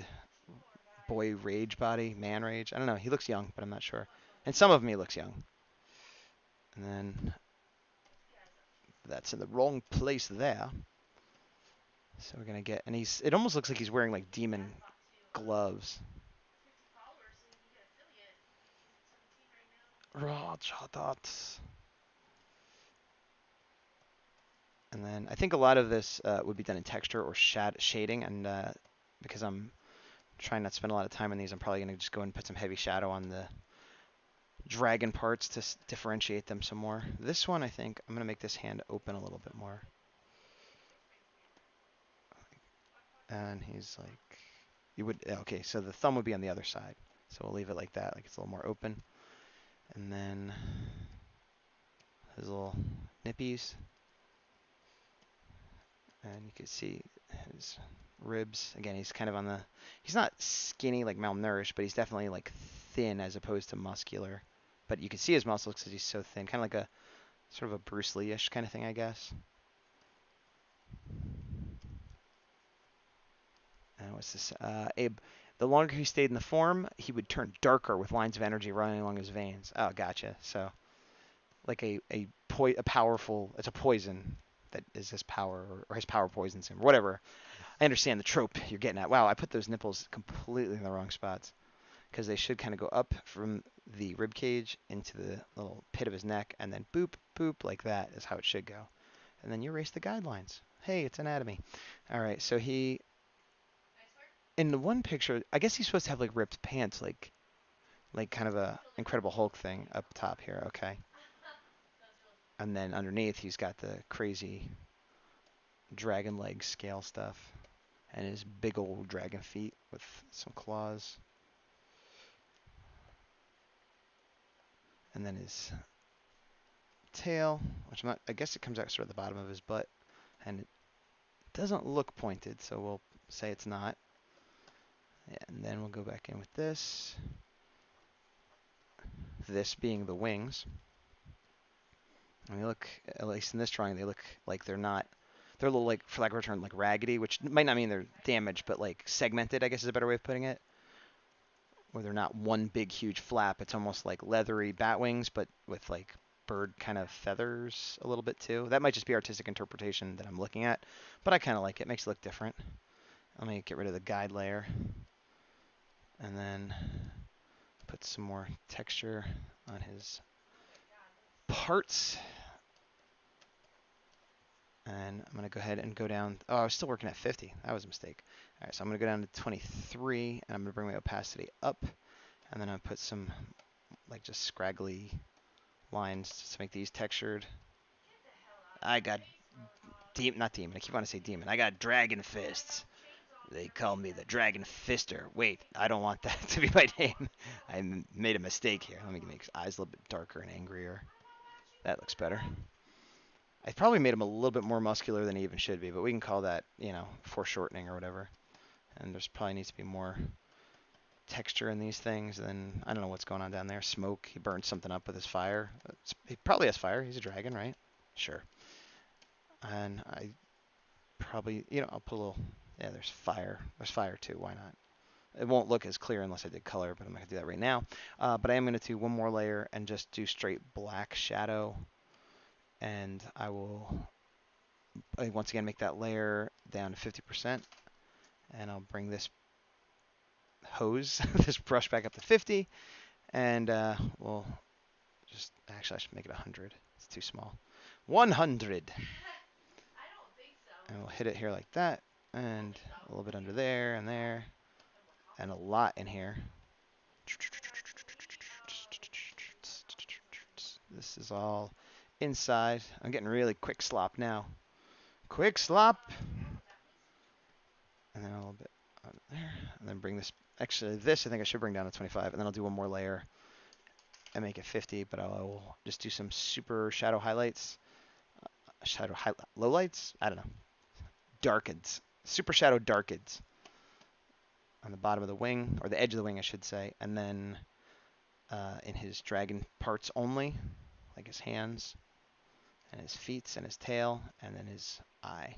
S1: boy rage body, man rage. I don't know. He looks young, but I'm not sure. And some of me looks young. And then that's in the wrong place there. So we're gonna get, and it almost looks like he's wearing like demon gloves. And then I think a lot of this would be done in texture or shading, and because I'm trying not to spend a lot of time on these, I'm probably gonna just go and put some heavy shadow on the dragon parts to differentiate them some more. This one, I think, I'm gonna make this hand open a little bit more. And he's like, okay, so the thumb would be on the other side. So we'll leave it like that, like it's a little more open. And then his little nippies. And you can see his ribs. Again, he's kind of on the, he's not skinny, like malnourished, but he's definitely like thin as opposed to muscular. But you can see his muscles because he's so thin, kind of like a sort of a Bruce Lee-ish kind of thing, I guess. What's this? Abe, the longer he stayed in the form, he would turn darker with lines of energy running along his veins. Oh, gotcha. So, like a powerful, it's a poison that is his power, or his power poisons him, or whatever. I understand the trope you're getting at. Wow, I put those nipples completely in the wrong spots because they should kind of go up from the rib cage into the little pit of his neck, and then boop, boop, like that is how it should go. And then you erase the guidelines. Hey, it's anatomy. All right, so he, in the one picture, I guess he's supposed to have like ripped pants, like kind of a Incredible Hulk thing up top here. Okay. And then underneath, he's got the crazy dragon leg scale stuff and his big old dragon feet with some claws. And then his tail, which I'm not, I guess it comes out sort of the bottom of his butt, and it doesn't look pointed, so we'll say it's not. And then we'll go back in with this. This being the wings. And they look, at least in this drawing, they look like they're not, they're a little like, for lack of a term, like raggedy, which might not mean they're damaged, but like segmented, I guess is a better way of putting it. Where they're not one big huge flap. It's almost like leathery bat wings, but with like bird kind of feathers a little bit too. That might just be artistic interpretation that I'm looking at, but I kind of like it. It makes it look different. Let me get rid of the guide layer and then put some more texture on his parts. And I'm going to go ahead and go down. Oh, I was still working at 50. That was a mistake. All right, so I'm going to go down to 23, and I'm going to bring my opacity up. And then I'll put some, like, just scraggly lines to make these textured. I got not demon. I keep wanting to say demon. I got dragon fists. They call me the Dragon Fister. Wait, I don't want that to be my name. I made a mistake here. Let me make his eyes a little bit darker and angrier. That looks better. I probably made him a little bit more muscular than he even should be, but we can call that, you know, foreshortening or whatever. And there's probably needs to be more texture in these things. And I don't know what's going on down there. Smoke. He burned something up with his fire. He probably has fire. He's a dragon, right? Sure. And I probably, you know, I'll put a little, yeah, there's fire. There's fire too. Why not? It won't look as clear unless I did color, but I'm not going to do that right now. But I am going to do one more layer and just do straight black shadow. And I will, once again, make that layer down to 50%. And I'll bring this hose, this brush back up to 50. And we'll just, actually, I should make it 100. It's too small. 100. And we'll hit it here like that. And a little bit under there and there. And a lot in here. This is all inside. I'm getting really quick slop now. Quick slop. And then a little bit on there. And then bring this, actually this I think I should bring down to 25. And then I'll do one more layer and make it 50. But I'll just do some super shadow highlights. Lowlights? I don't know. Darkens. Super shadow darkens. On the bottom of the wing, or the edge of the wing, I should say. And then in his dragon parts only, like his hands, and his feet, and his tail, and then his eye.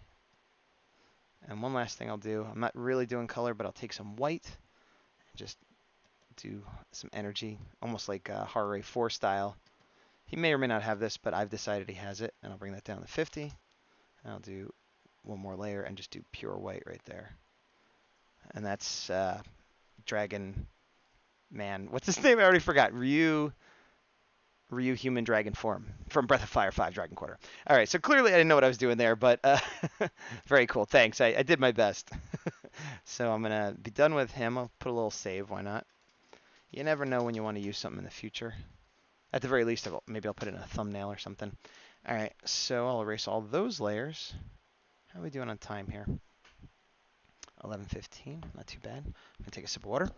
S1: And one last thing I'll do, I'm not really doing color, but I'll take some white and just do some energy, almost like Horror 4 style. He may or may not have this, but I've decided he has it, and I'll bring that down to 50. And I'll do one more layer and just do pure white right there. And that's Dragon Man. What's his name? I already forgot. Ryu Human Dragon Form from Breath of Fire 5 Dragon Quarter. All right, so clearly I didn't know what I was doing there, but very cool. Thanks. I did my best. So I'm going to be done with him. I'll put a little save. Why not? You never know when you want to use something in the future. At the very least, maybe I'll put it in a thumbnail or something. All right, so I'll erase all those layers. How are we doing on time here? 11:15, not too bad. I'm going to take a sip of water.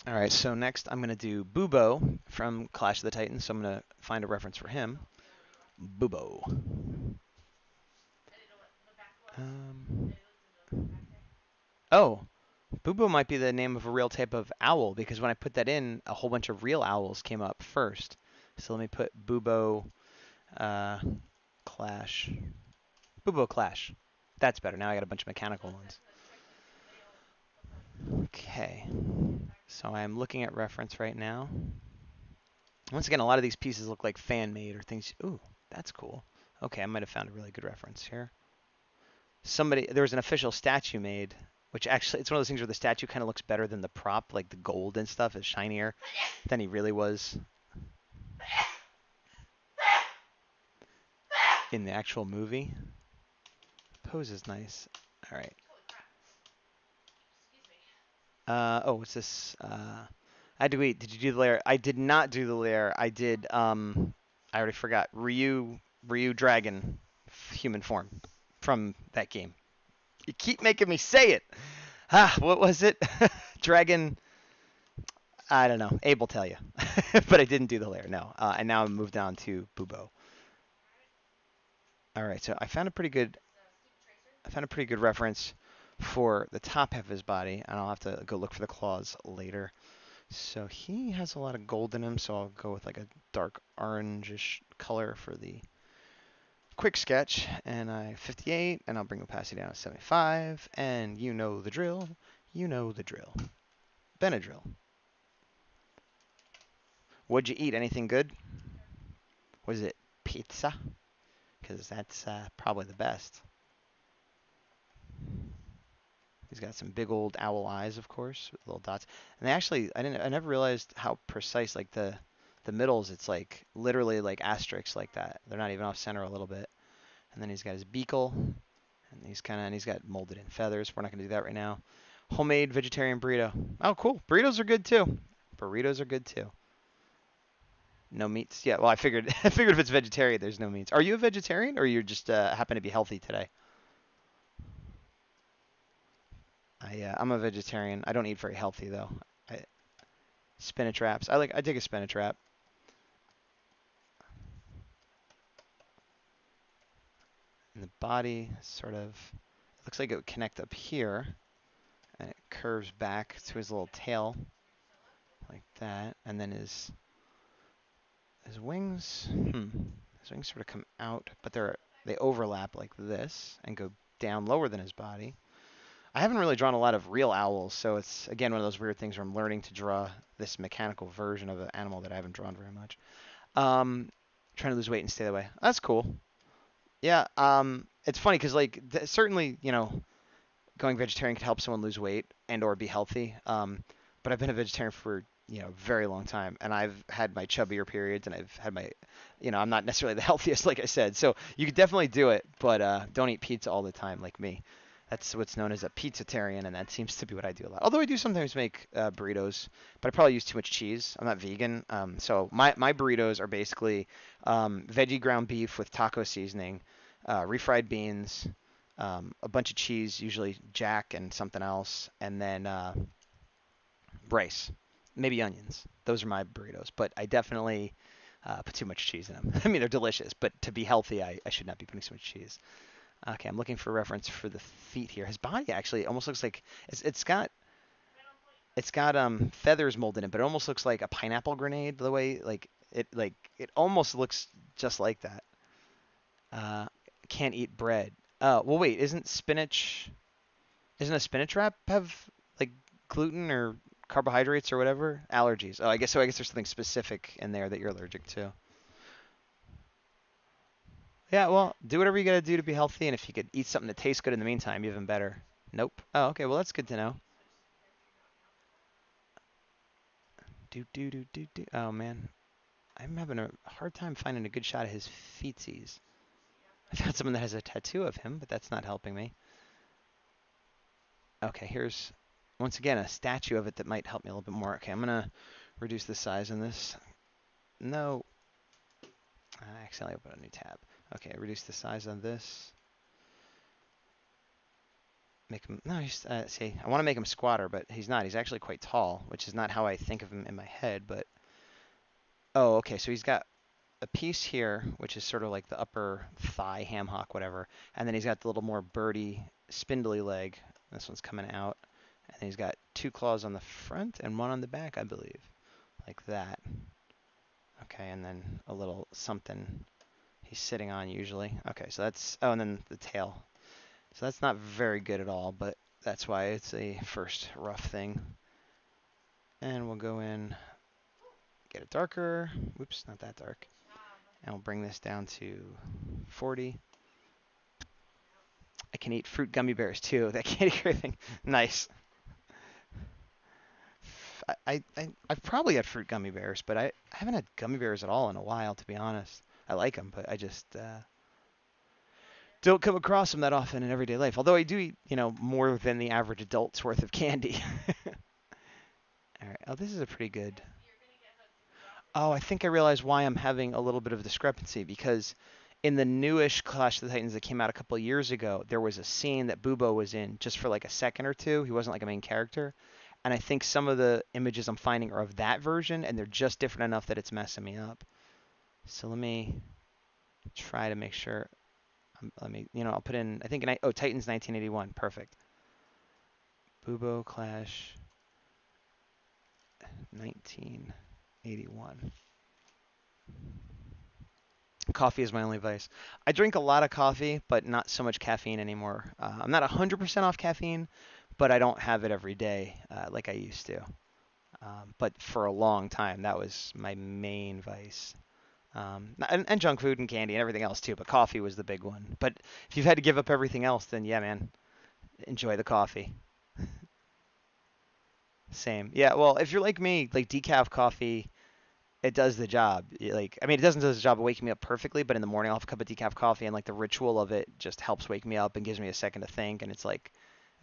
S1: All right, so next I'm going to do Bubo from Clash of the Titans. So I'm going to find a reference for him. Bubo. Oh, Bubo might be the name of a real type of owl, because when I put that in, a whole bunch of real owls came up first. So let me put Bubo Clash. Bubo Clash. That's better. Now I got a bunch of mechanical ones. Okay. So I'm looking at reference right now. Once again, a lot of these pieces look like fan-made or things. Ooh, that's cool. Okay, I might have found a really good reference here. There was an official statue made, which actually, it's one of those things where the statue kind of looks better than the prop, like the gold and stuff is shinier than he really was in the actual movie. Pose is nice. All right. Oh, what's this? Did you do the layer? I did not do the layer. I did, I already forgot. Ryu Dragon human form from that game. You keep making me say it. What was it? Dragon. I don't know. Abe will tell you, but I didn't do the layer. No, and now I'm moved down to Bubo. All right, so I found a pretty good reference for the top half of his body, and I'll have to go look for the claws later. So he has a lot of gold in him, so I'll go with like a dark orangish color for the quick sketch. And I 58, and I'll bring opacity down to 75, and you know the drill. You know the drill. Benadryl. What'd you eat? Anything good? Was it pizza? Because that's probably the best. He's got some big old owl eyes, of course, with little dots. And they actually, I never realized how precise, like the middles, it's like literally like asterisks like that. They're not even off center a little bit. And then he's got his beagle, and he's got molded in feathers. We're not gonna do that right now. Homemade vegetarian burrito. Oh, cool. Burritos are good too. Burritos are good too. No meats. Yeah. Well, I figured I figured if it's vegetarian, there's no meats. Are you a vegetarian, or you just happen to be healthy today? I'm a vegetarian. I don't eat very healthy though. I, spinach wraps. I dig a spinach wrap. And the body sort of looks like it would connect up here, and it curves back to his little tail like that, and then his wings. His wings sort of come out, but they overlap like this and go down lower than his body. I haven't really drawn a lot of real owls, so it's again one of those weird things where I'm learning to draw this mechanical version of an animal that I haven't drawn very much. Trying to lose weight and stay that way. That's cool. Yeah. It's funny because like certainly going vegetarian could help someone lose weight and or be healthy. But I've been a vegetarian for a very long time, and I've had my chubbier periods, and I've had my, I'm not necessarily the healthiest, like I said. So you could definitely do it, but don't eat pizza all the time like me. That's what's known as a pizzatarian, and that seems to be what I do a lot. Although I do sometimes make burritos, but I probably use too much cheese. I'm not vegan, so my burritos are basically veggie ground beef with taco seasoning, refried beans, a bunch of cheese, usually jack and something else, and then rice, maybe onions. Those are my burritos, but I definitely put too much cheese in them. I mean, they're delicious, but to be healthy, I should not be putting so much cheese. Okay, I'm looking for a reference for the feet here. His body actually almost looks like it's got feathers molded in it, but it almost looks like a pineapple grenade the way it almost looks just like that. Uh, can't eat bread. Well, wait, isn't a spinach wrap have like gluten or carbohydrates or whatever? Allergies. Oh, I guess so. I guess there's something specific in there that you're allergic to. Yeah, well, do whatever you gotta do to be healthy, and if you could eat something that tastes good in the meantime, even better. Nope. Oh, okay. Well, that's good to know. Do do do do do. Oh man, I'm having a hard time finding a good shot of his feetsies. I found someone that has a tattoo of him, but that's not helping me. Okay, here's once again a statue of it that might help me a little bit more. Okay, I'm gonna reduce the size on this. No, I accidentally opened a new tab. Okay, reduce the size on this. Make him, no, see, I want to make him squatter, but he's not. He's actually quite tall, which is not how I think of him in my head, but, oh, okay, so he's got a piece here, which is sort of like the upper thigh, ham hock, whatever, and then he's got the little more birdy, spindly leg. This one's coming out, and he's got two claws on the front and one on the back, I believe, like that. Okay, and then a little something he's sitting on usually. Okay, so that's, oh, and then the tail. So that's not very good at all, but that's why it's a first rough thing. And we'll go in, get it darker. Whoops, not that dark. And we'll bring this down to 40. I can eat fruit gummy bears too. That can't eat everything. Nice. I've probably had fruit gummy bears, but I haven't had gummy bears at all in a while, to be honest. I like them, but I just don't come across them that often in everyday life. Although I do eat, more than the average adult's worth of candy. All right. Oh, this is a pretty good. Oh, I think I realize why I'm having a little bit of a discrepancy because in the newish Clash of the Titans that came out a couple of years ago, there was a scene that Bubo was in just for like a second or two. He wasn't like a main character, And I think some of the images I'm finding are of that version, and they're just different enough that it's messing me up. So let me try to make sure. Let me, I'll put in, I think, Titans 1981. Perfect. Bubo Clash 1981. Coffee is my only vice. I drink a lot of coffee, but not so much caffeine anymore. I'm not 100% off caffeine, but I don't have it every day like I used to. But for a long time, that was my main vice. And junk food and candy and everything else too, but coffee was the big one. But if you've had to give up everything else, then yeah, man, enjoy the coffee. Same. Yeah, well, if you're like me, like decaf coffee, it does the job. Like, I mean, it doesn't do the job of waking me up perfectly, but in the morning I'll have a cup of decaf coffee, and like the ritual of it just helps wake me up and gives me a second to think. And it's like,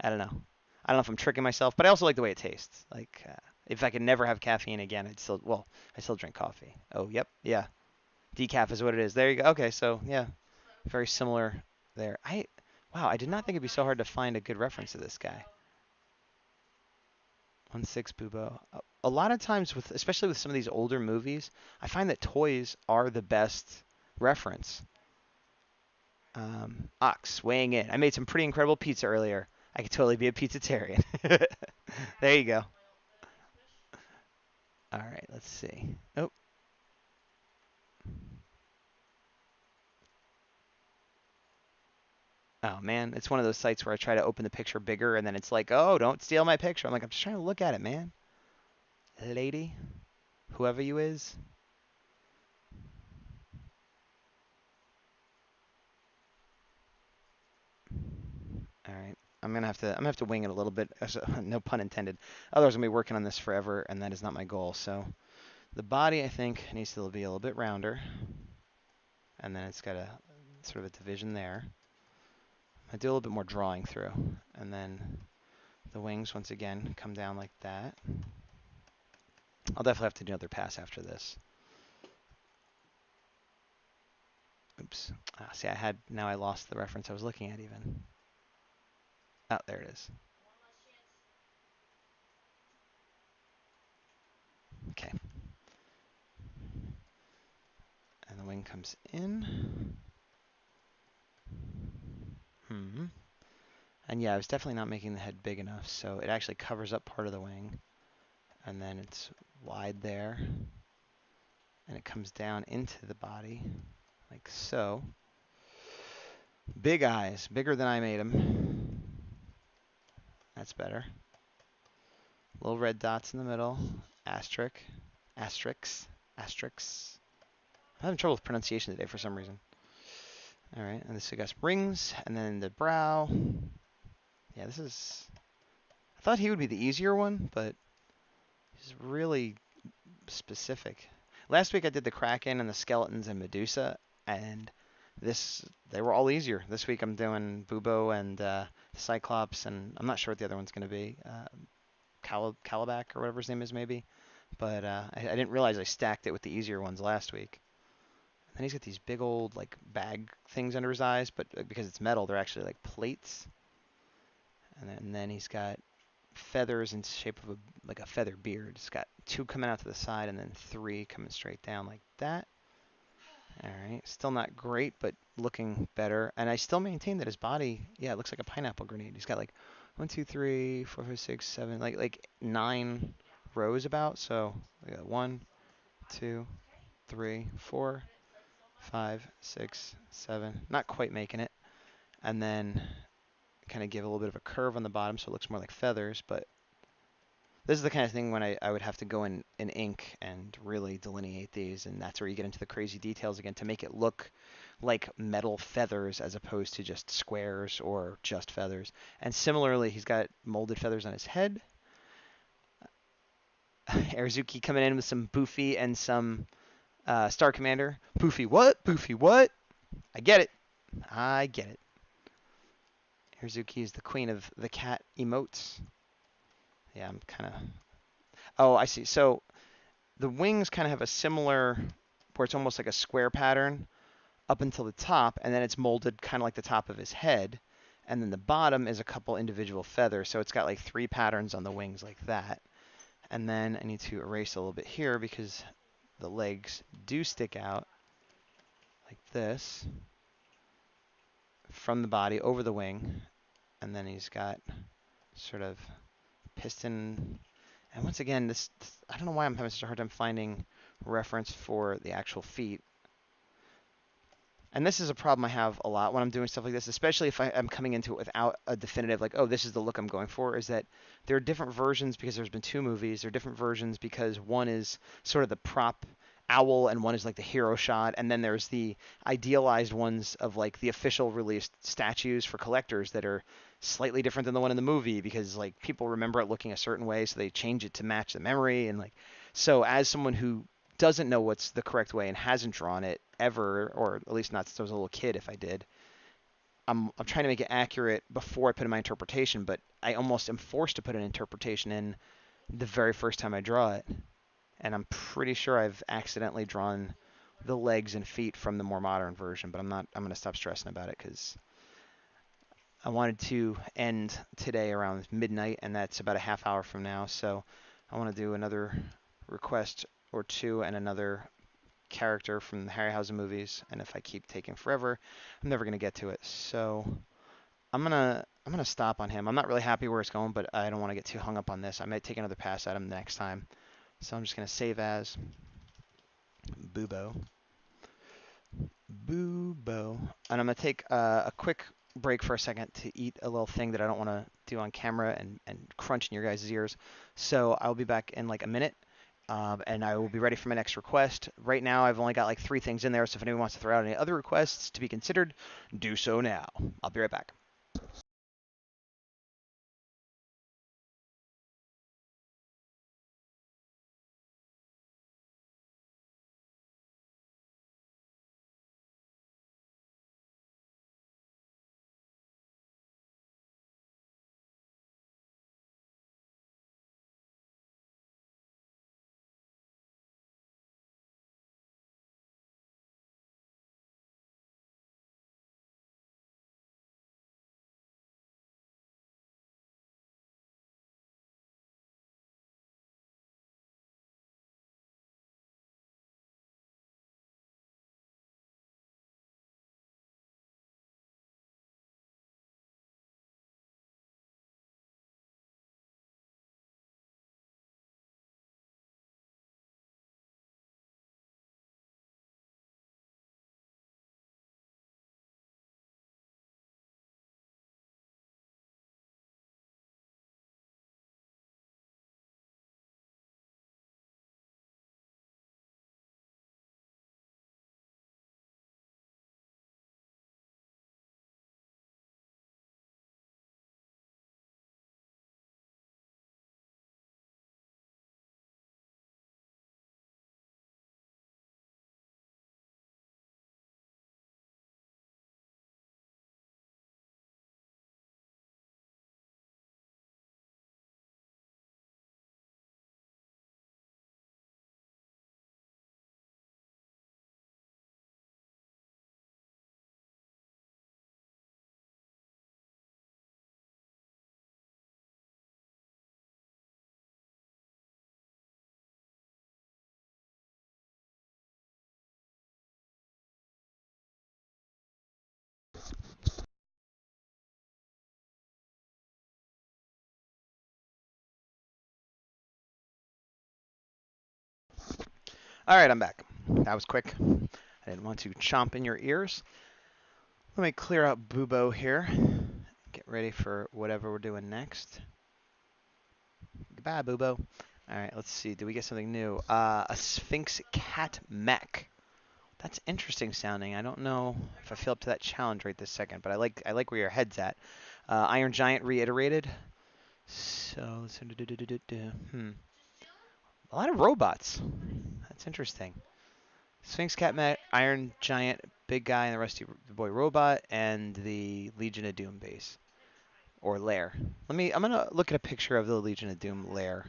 S1: I don't know. I don't know if I'm tricking myself, but I also like the way it tastes. Like, if I could never have caffeine again, I still drink coffee. Oh, yep, yeah. Decaf is what it is. There you go. Okay, so yeah, very similar there. Wow, I did not think it'd be so hard to find a good reference to this guy. 1/6 Bubo. A lot of times especially with some of these older movies, I find that toys are the best reference. Ox weighing in. I made some pretty incredible pizza earlier. I could totally be a pizzatarian. There you go. All right, let's see. Oh, oh man, it's one of those sites where I try to open the picture bigger and then it's like, oh, don't steal my picture. I'm like, I'm just trying to look at it, man. Lady, whoever you is. All right. I'm gonna have to wing it a little bit, no pun intended. Otherwise, I'm gonna be working on this forever, and that is not my goal. So the body, I think, needs to be a little bit rounder, and then it's got a sort of a division there. I do a little bit more drawing through, and then the wings once again come down like that. I'll definitely have to do another pass after this. Oops. See, now I lost the reference I was looking at even. Oh, there it is. Okay. And the wing comes in. And yeah, I was definitely not making the head big enough, so it actually covers up part of the wing. And then it's wide there. And it comes down into the body, like so. Big eyes, bigger than I made them. That's better. Little red dots in the middle. Asterisk. Asterisks. Asterisks. I'm having trouble with pronunciation today for some reason. All right, and this I guess rings, and then the brow. Yeah, this is. I thought he would be the easier one, but he's really specific. Last week I did the Kraken and the skeletons and Medusa, and they were all easier. This week I'm doing Bubo and Cyclops, and I'm not sure what the other one's going to be. Calabac or whatever his name is, maybe. But I didn't realize I stacked it with the easier ones last week. And then he's got these big old like bag things under his eyes, but because it's metal, they're actually like plates. And then he's got feathers in shape of like a feather beard. It's got 2 coming out to the side and then 3 coming straight down like that. All right, still not great, but looking better. And I still maintain that his body, yeah, it looks like a pineapple grenade. He's got like 1, 2, 3, 4, 5, 6, 7, like 9 rows about. So we got 1, 2, 3, 4, 5, 6, 7. Not quite making it. And then kind of give a little bit of a curve on the bottom so it looks more like feathers, but this is the kind of thing when I would have to go in ink and really delineate these, and that's where you get into the crazy details again to make it look like metal feathers as opposed to just squares or just feathers. And similarly, he's got molded feathers on his head. Airzuki coming in with some Boofy and some Star Commander. Boofy what? Boofy what? I get it. I get it. Airzuki is the queen of the cat emotes. Yeah, I'm kind of... Oh, I see. So the wings kind of have a similar, where it's almost like a square pattern up until the top, and then it's molded kind of like the top of his head. And then the bottom is a couple individual feathers. So it's got like 3 patterns on the wings like that. And then I need to erase a little bit here because the legs do stick out like this from the body over the wing. And then he's got sort of piston. And once again, I don't know why I'm having such a hard time finding reference for the actual feet. And this is a problem I have a lot when I'm doing stuff like this, especially if I'm coming into it without a definitive, like, oh, this is the look I'm going for, is that there are different versions because there's been 2 movies. There are different versions because one is sort of the prop owl and one is like the hero shot. And then there's the idealized ones of like the official released statues for collectors that are slightly different than the one in the movie because like people remember it looking a certain way, so they change it to match the memory. And like, so as someone who doesn't know what's the correct way and hasn't drawn it ever, or at least not since I was a little kid if I did, I'm trying to make it accurate before I put in my interpretation, but I almost am forced to put an interpretation in the very first time I draw it. And I'm pretty sure I've accidentally drawn the legs and feet from the more modern version, but I'm going to stop stressing about it because I wanted to end today around midnight, and that's about a half hour from now. So I want to do another request or 2 and another character from the Harryhausen movies, and if I keep taking forever, I'm never gonna get to it. So I'm gonna stop on him. I'm not really happy where it's going, but I don't want to get too hung up on this. I might take another pass at him next time. So I'm just gonna save as Bubo, Bubo, and I'm gonna take a quick break for a second to eat a little thing that I don't want to do on camera and crunch in your guys' ears. So I'll be back in like a minute. And I will be ready for my next request. Right now, I've only got like 3 things in there, so if anyone wants to throw out any other requests to be considered, do so now. I'll be right back. All right, I'm back. That was quick. I didn't want to chomp in your ears. Let me clear out Bubo here. Get ready for whatever we're doing next. Goodbye, Bubo. All right, let's see. Do we get something new? A Sphinx cat mech. That's interesting sounding. I don't know if I feel up to that challenge right this second, but I like where your head's at. Iron Giant reiterated. So, a lot of robots. That's interesting. Sphinx Cat Met, Iron Giant, Big Guy, and the Rusty Boy Robot, and the Legion of Doom base or lair. I'm gonna look at a picture of the Legion of Doom lair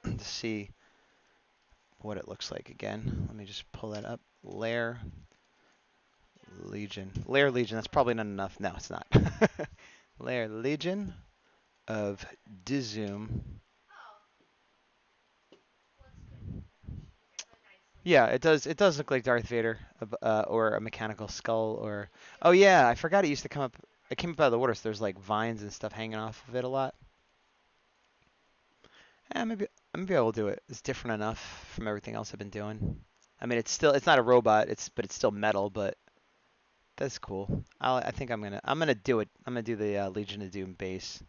S1: to see what it looks like again. Let me just pull that up. Lair, Legion. Lair Legion. That's probably not enough. No, it's not. Lair Legion of Dizoom. Yeah, it does. It does look like Darth Vader, or a mechanical skull, or oh yeah, I forgot it used to come up. It came up out of the water, so there's like vines and stuff hanging off of it a lot. Maybe I will do it. It's different enough from everything else I've been doing. I mean, it's not a robot. But it's still metal. But that's cool. I think I'm gonna do it. I'm gonna do the Legion of Doom base,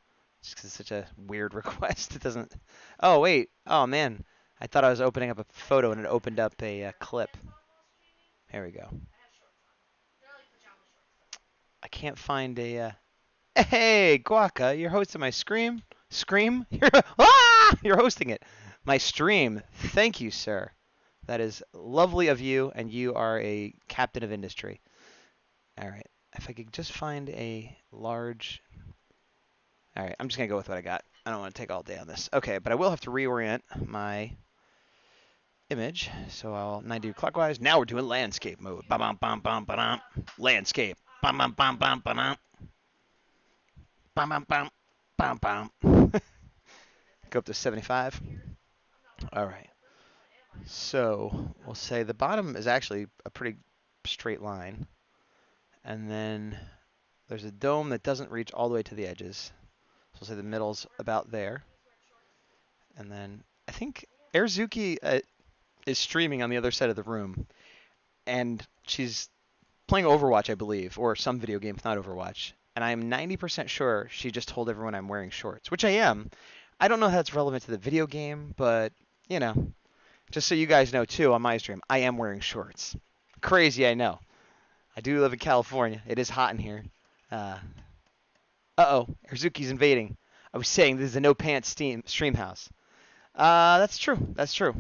S1: just 'cause it's such a weird request. It doesn't. Oh wait. Oh man. I thought I was opening up a photo and it opened up a clip. Here we go. I can't find a. Hey, Guaca, you're hosting my Scream? You're hosting it. My stream. Thank you, sir. That is lovely of you, and you are a captain of industry. All right. If I could just find a large. All right. I'm just going to go with what I got. I don't want to take all day on this. Okay, but I will have to reorient my image. So I'll 90 clockwise. Now we're doing landscape mode. Bam, bam, bam, bam, bam. Landscape. Bam, bam, bam, bam, bam. Bam, bam, bam, bam, bam. Go up to 75. All right. So we'll say the bottom is actually a pretty straight line. And then there's a dome that doesn't reach all the way to the edges. So we'll say the middle's about there. And then I think Airzuki is streaming on the other side of the room. And she's playing Overwatch, I believe, or some video game, if not Overwatch. And I'm 90% sure she just told everyone I'm wearing shorts, which I am. I don't know how that's relevant to the video game, but, you know, just so you guys know, too, on my stream, I am wearing shorts. Crazy, I know. I do live in California. It is hot in here. Uh-oh, Erzuki's invading. I was saying this is a no-pants stream house. That's true. That's true.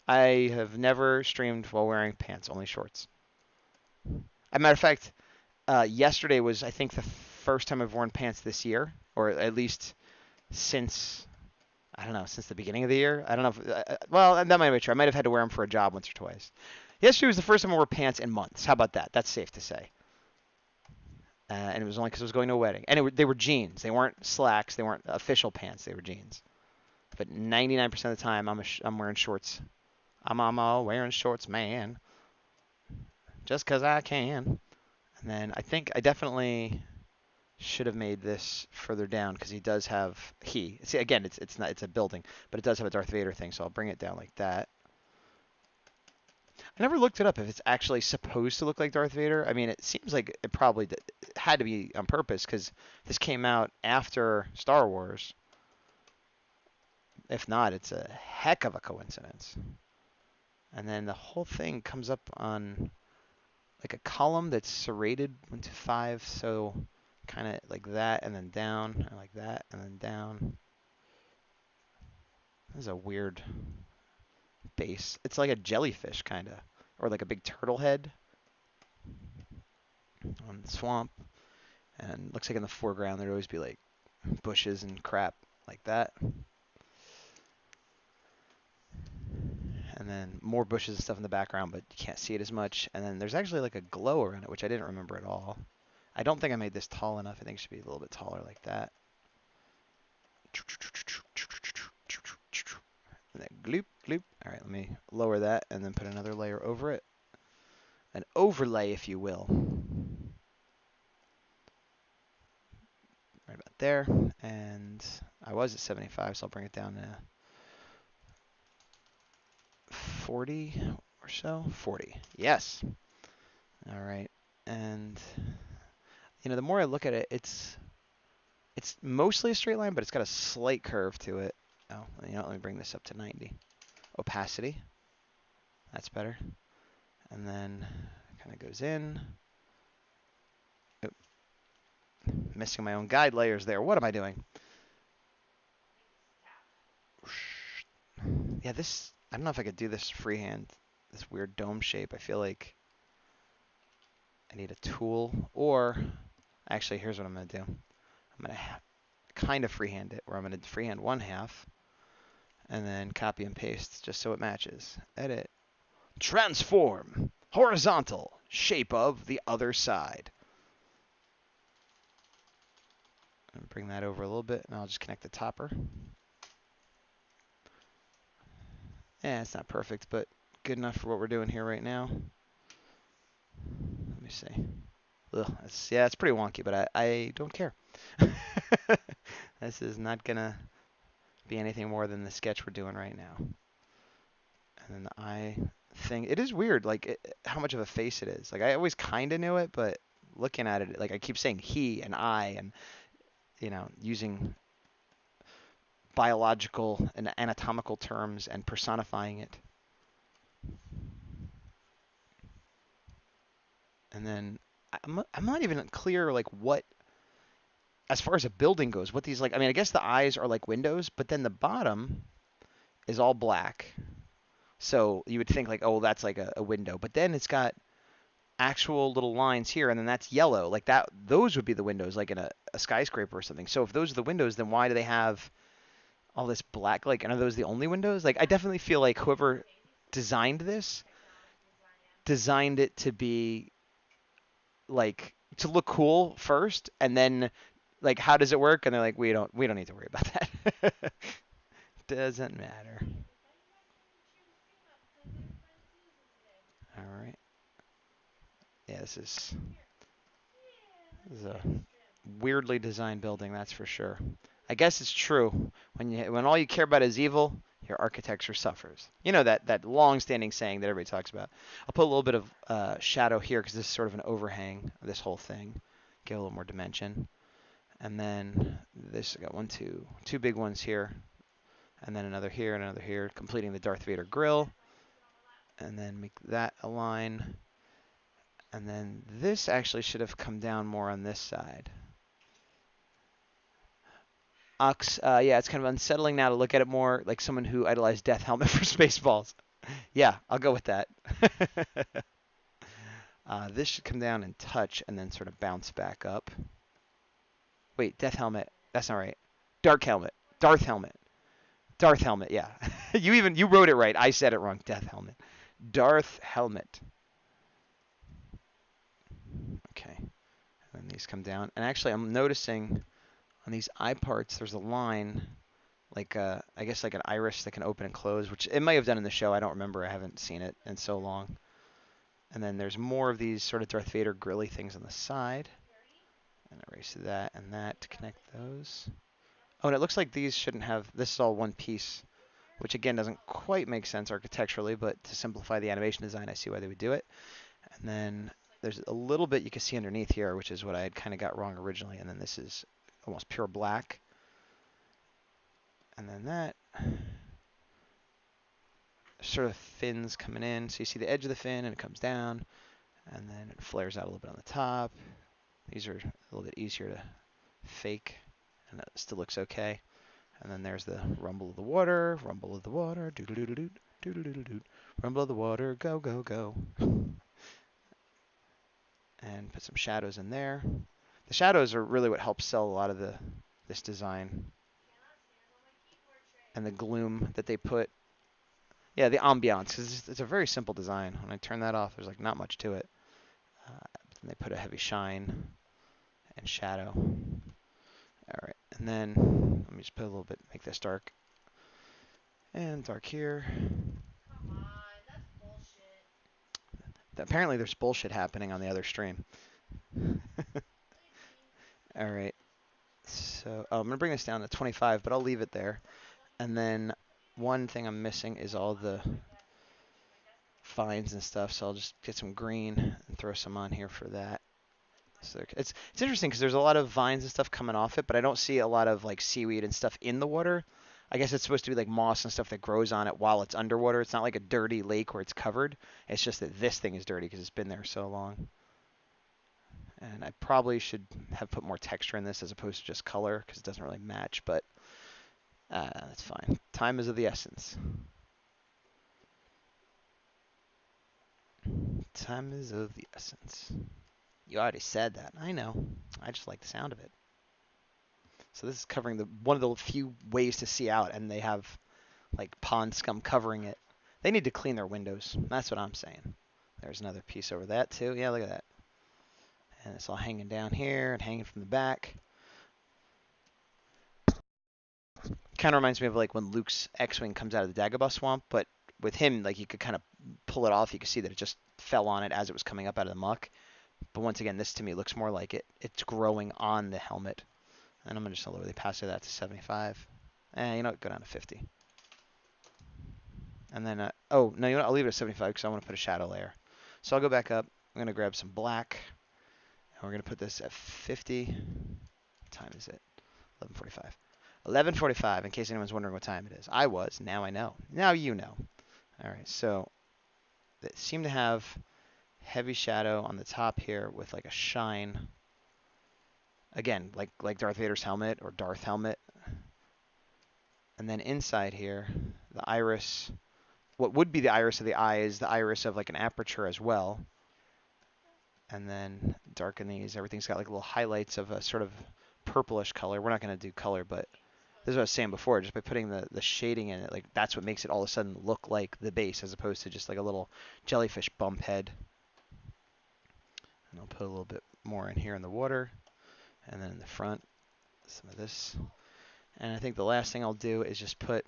S1: I have never streamed while wearing pants, only shorts. As a matter of fact, yesterday was, I think, the first time I've worn pants this year, or at least since, I don't know, since the beginning of the year. I don't know if, well, that might be true. I might have had to wear them for a job once or twice. Yesterday was the first time I wore pants in months. How about that? That's safe to say. And it was only because I was going to a wedding. And they were jeans. They weren't slacks. They weren't official pants. They were jeans. But 99% of the time, I'm wearing shorts. I'm all wearing shorts, man. Just 'cause I can. And then I think I definitely should have made this further down because he does have See, again, it's a building, but it does have a Darth Vader thing, so I'll bring it down like that. I never looked it up if it's actually supposed to look like Darth Vader. I mean, it seems like it probably had to be on purpose because this came out after Star Wars. If not, it's a heck of a coincidence. And then the whole thing comes up on like a column that's serrated 1 to 5, so kind of like that and then down, and like that and then down. This is a weird base. It's like a jellyfish kind of, or like a big turtle head on the swamp. And looks like in the foreground there'd always be like bushes and crap like that. And then more bushes and stuff in the background, but you can't see it as much. And then there's actually like a glow around it, which I didn't remember at all. I don't think I made this tall enough. I think it should be a little bit taller like that. And then gloop, gloop. All right, let me lower that and then put another layer over it. An overlay, if you will. Right about there. And I was at 75, so I'll bring it down to 40 or so. 40. Yes. All right. And you know, the more I look at it, it's mostly a straight line, but it's got a slight curve to it. Oh, you know, let me bring this up to 90. Opacity. That's better. And then it kind of goes in. Oh, missing my own guide layers there. What am I doing? Yeah, this, I don't know if I could do this freehand. This weird dome shape. I feel like I need a tool, or actually, here's what I'm going to do. I'm going to kind of freehand it, where I'm going to freehand one half and then copy and paste just so it matches. Edit. Transform. Horizontal. shape of the other side. And bring that over a little bit, and I'll just connect the topper. Yeah, it's not perfect, but good enough for what we're doing here right now. Let me see. Ugh, yeah, it's pretty wonky, but I don't care. This is not going to be anything more than the sketch we're doing right now. And then the eye thing, it is weird, like how much of a face it is. Like I always kind of knew it, but looking at it, like I keep saying he and I, and using biological and anatomical terms and personifying it. And then I'm not even clear like what, as far as a building goes, what these like. I mean, I guess the eyes are like windows, but then the bottom is all black. So you would think like, oh, that's like a window, but then it's got actual little lines here, and then that's yellow. Like that, those would be the windows, like in a skyscraper or something. So if those are the windows, then why do they have all this black? Like, and are those the only windows? Like, I definitely feel like whoever designed this designed it to be like to look cool first, and then like how does it work? And they're like, we don't need to worry about that. Doesn't matter. All right. Yeah, this is a weirdly designed building, that's for sure. I guess it's true. When all you care about is evil, your architecture suffers. You know that long-standing saying that everybody talks about. I'll put a little bit of shadow here because this is sort of an overhang of this whole thing. Give a little more dimension. And then this, I got two big ones here, and then another here and another here, completing the Darth Vader grill. And then make that align. And then this actually should have come down more on this side. Ox, yeah, it's kind of unsettling now to look at it more like someone who idolized Death Helmet for Spaceballs. Yeah, I'll go with that. This should come down and touch and then sort of bounce back up. Wait, Death Helmet. That's not right. Dark Helmet. Darth Helmet. Darth Helmet, yeah. You wrote it right. I said it wrong. Death Helmet. Darth Helmet. Okay. And then these come down. And actually, I'm noticing on these eye parts, there's a line, like I guess like an iris that can open and close, which it may have done in the show. I don't remember. I haven't seen it in so long. And then there's more of these sort of Darth Vader grilly things on the side. And erase that and that to connect those. Oh, and it looks like these shouldn't have, this is all one piece, which again doesn't quite make sense architecturally, but to simplify the animation design, I see why they would do it. And then there's a little bit you can see underneath here, which is what I had kind of got wrong originally. And then this is almost pure black. And then that sort of fins coming in. So you see the edge of the fin and it comes down, and then it flares out a little bit on the top. These are a little bit easier to fake, and that still looks okay. And then there's the rumble of the water, doo-doo-doo-doo-doo, doo-doo-doo-doo, rumble of the water, go, go, go. And put some shadows in there. The shadows are really what helps sell a lot of this design. And the gloom that they put. Yeah, the ambiance, because it's a very simple design. When I turn that off, there's like not much to it. But then they put a heavy shine and shadow. All right, and then let me just put a little bit, make this dark. And dark here.
S2: Come on, that's bullshit.
S1: Apparently there's bullshit happening on the other stream. All right, so I'm gonna bring this down to 25, but I'll leave it there. And then one thing I'm missing is all the vines and stuff, so I'll just get some green and throw some on here for that. So it's interesting because there's a lot of vines and stuff coming off it, but I don't see a lot of like seaweed and stuff in the water. I guess it's supposed to be like moss and stuff that grows on it while it's underwater. It's not like a dirty lake where it's covered. It's just that this thing is dirty because it's been there so long. And I probably should have put more texture in this as opposed to just color because it doesn't really match, but that's fine. Time is of the essence. Time is of the essence. You already said that. I know. I just like the sound of it. So this is covering one of the few ways to see out, and they have like pond scum covering it. They need to clean their windows. That's what I'm saying. There's another piece over that too. Yeah, look at that. And it's all hanging down here and hanging from the back. Kind of reminds me of like when Luke's X-Wing comes out of the Dagobah swamp, but with him, like you could kind of pull it off. You could see that it just fell on it as it was coming up out of the muck. But once again, this to me looks more like it's growing on the helmet. And I'm just going to lower the opacity of that to 75. You know what? Go down to 50. And then, oh, no, you know what? I'll leave it at 75 because I want to put a shadow layer. So I'll go back up. I'm going to grab some black. And we're going to put this at 50. What time is it? 11:45. 11:45, in case anyone's wondering what time it is. I was. Now I know. Now you know. All right, so they seem to have heavy shadow on the top here with like a shine. Again, like Darth Vader's helmet or Darth helmet. And then inside here, the iris, what would be the iris of the eye is the iris of like an aperture as well. And then darken these. Everything's got like little highlights of a sort of purplish color. We're not going to do color, but this is what I was saying before. Just by putting the shading in it, like that's what makes it all of a sudden look like the base as opposed to just like a little jellyfish bump head. And I'll put a little bit more in here in the water. And then in the front, some of this. And I think the last thing I'll do is just put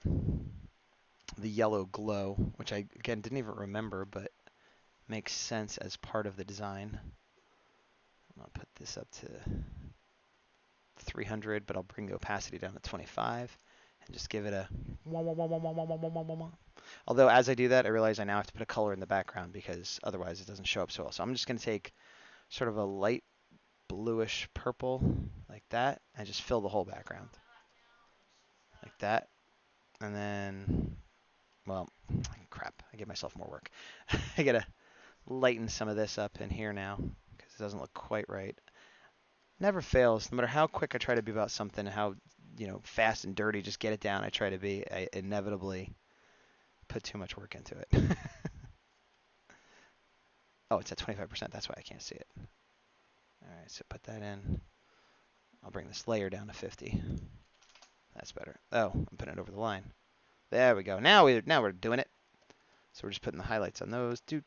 S1: the yellow glow, which I, again, didn't even remember, but makes sense as part of the design. I'll put this up to 300, but I'll bring the opacity down to 25 and just give it a wah, wah, wah, wah, wah, wah, wah, wah, wah, wah. Although as I do that, I realize I now have to put a color in the background because otherwise it doesn't show up so well. So I'm just going to take sort of a light bluish purple like that and just fill the whole background like that. And then, well, crap, I give myself more work. I got to lighten some of this up in here now because it doesn't look quite right. Never fails. No matter how quick I try to be about something, how fast and dirty, just get it down. I try to be. I inevitably put too much work into it. Oh, it's at 25%. That's why I can't see it. All right, so put that in. I'll bring this layer down to 50. That's better. Oh, I'm putting it over the line. There we go. Now we're doing it. So we're just putting the highlights on those. Do.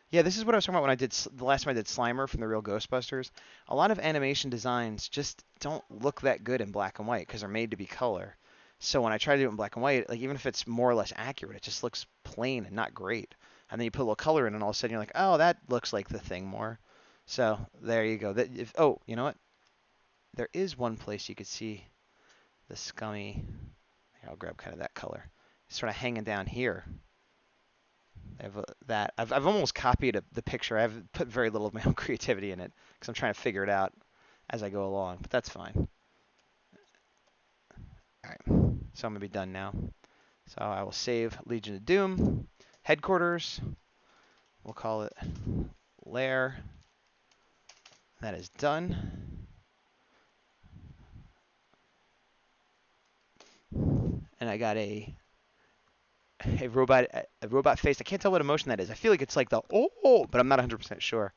S1: Yeah, this is what I was talking about when I did the last time I did Slimer from the Real Ghostbusters. A lot of animation designs just don't look that good in black and white because they're made to be color. So when I try to do it in black and white, like even if it's more or less accurate, it just looks plain and not great. And then you put a little color in, and all of a sudden you're like, oh, that looks like the thing more. So there you go. Oh, you know what? There is one place you could see the scummy. Here, I'll grab kind of that color. It's sort of hanging down here. I have that. I've almost copied the picture. I've put very little of my own creativity in it because I'm trying to figure it out as I go along, but that's fine. All right, so I'm gonna be done now. So I will save Legion of Doom, headquarters. We'll call it lair. That is done. And I got a robot face. I can't tell what emotion that is. I feel like it's like the oh, but I'm not 100% sure.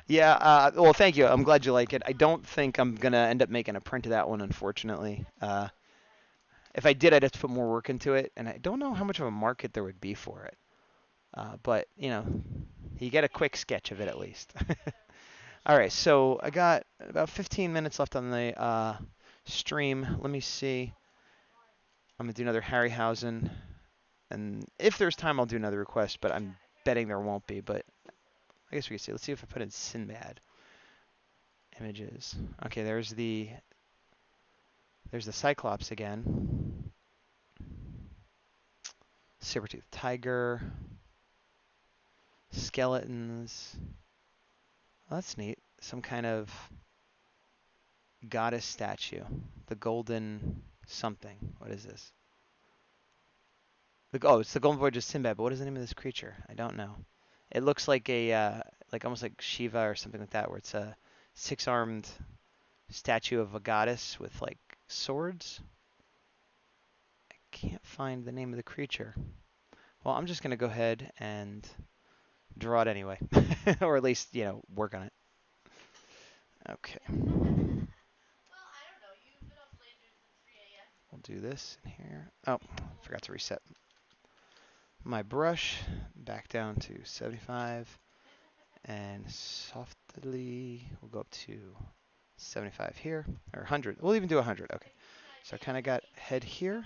S1: Yeah, well, thank you. I'm glad you like it. I don't think I'm going to end up making a print of that one, unfortunately. If I did, I'd have to put more work into it, and I don't know how much of a market there would be for it. But, you get a quick sketch of it at least. All right, so I got about 15 minutes left on the stream. Let me see. I'm going to do another Harryhausen. And if there's time, I'll do another request, but I'm betting there won't be. But I guess we can see. Let's see if I put in Sinbad. Images. Okay, there's the Cyclops again. Sabertooth tiger. Skeletons. Oh, that's neat. Some kind of goddess statue. The golden something. What is this? It's the golden voyage of Sinbad, but what is the name of this creature? I don't know. It looks like almost like Shiva or something like that, where it's a 6-armed statue of a goddess with like swords. I can't find the name of the creature. Well, I'm just gonna go ahead and draw it anyway, or at least work on it. Okay. We'll do this in here. Oh, forgot to reset. my brush back down to 75, and softly we'll go up to 75 here, or 100. We'll even do 100. Okay. So I kind of got head here.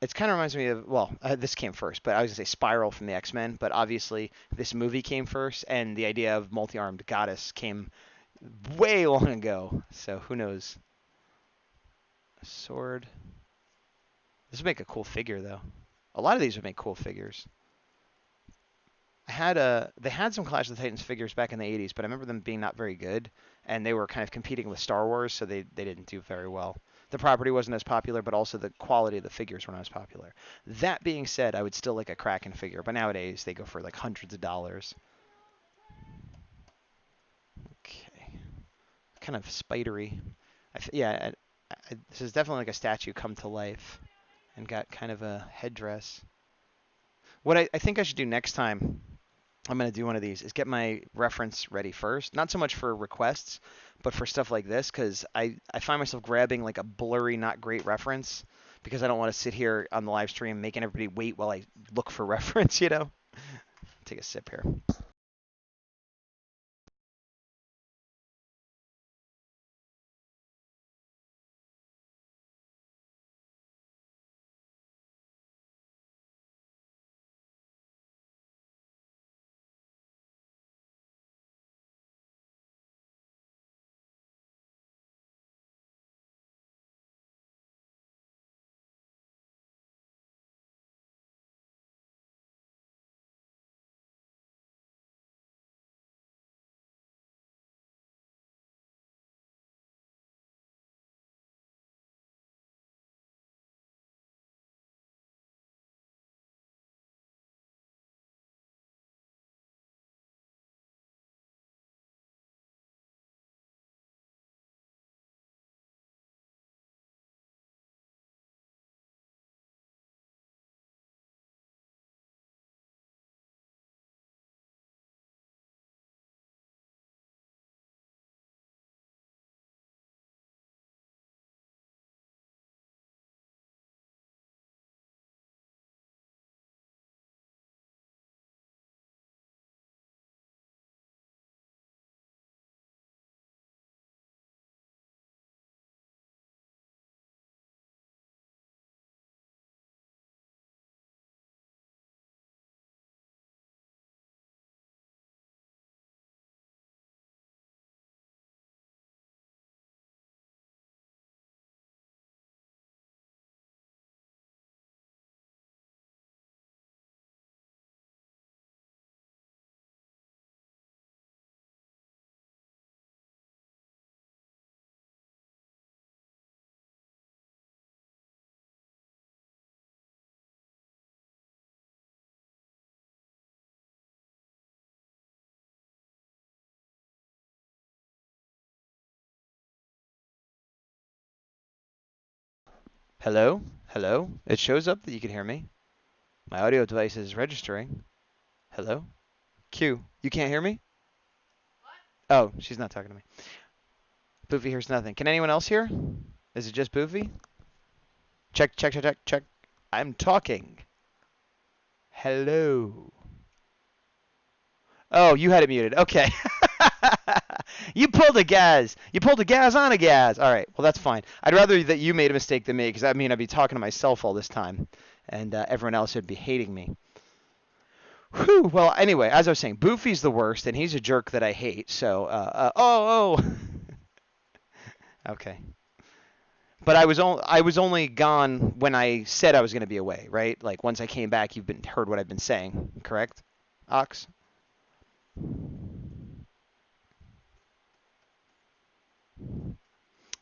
S1: It kind of reminds me of, well, this came first, but I was going to say Spiral from the X-Men, but obviously this movie came first, and the idea of multi-armed goddess came way long ago. So who knows? Sword. This would make a cool figure, though. A lot of these would make cool figures. They had some Clash of the Titans figures back in the 80s, but I remember them being not very good, and they were kind of competing with Star Wars, so they didn't do very well. The property wasn't as popular, but also the quality of the figures were not as popular. That being said, I would still like a Kraken figure, but nowadays they go for like hundreds of dollars. Okay, kind of spidery. Yeah, this is definitely like a statue come to life, and got kind of a headdress. What I think I should do next time, I'm going to do one of these, is get my reference ready first. Not so much for requests, but for stuff like this, because I find myself grabbing like a blurry, not great reference, because I don't want to sit here on the live stream making everybody wait while I look for reference, you know? Take a sip here. Hello? Hello? It shows up that you can hear me. My audio device is registering. Hello? Q, you can't hear me? Oh, she's not talking to me. Boofy hears nothing. Can anyone else hear? Is it just Boofy? Check, check, check, check, check. I'm talking. Hello. Oh, you had it muted. Okay. You pulled a gas. You pulled a gas on a gas. All right. Well, that's fine. I'd rather that you made a mistake than me, because that mean I'd be talking to myself all this time, and everyone else would be hating me. Whew. Well, anyway, as I was saying, Boofy's the worst, and he's a jerk that I hate. So, oh. Okay. But I was only gone when I said I was going to be away, right? Like once I came back, you've been heard what I've been saying, correct? Ox?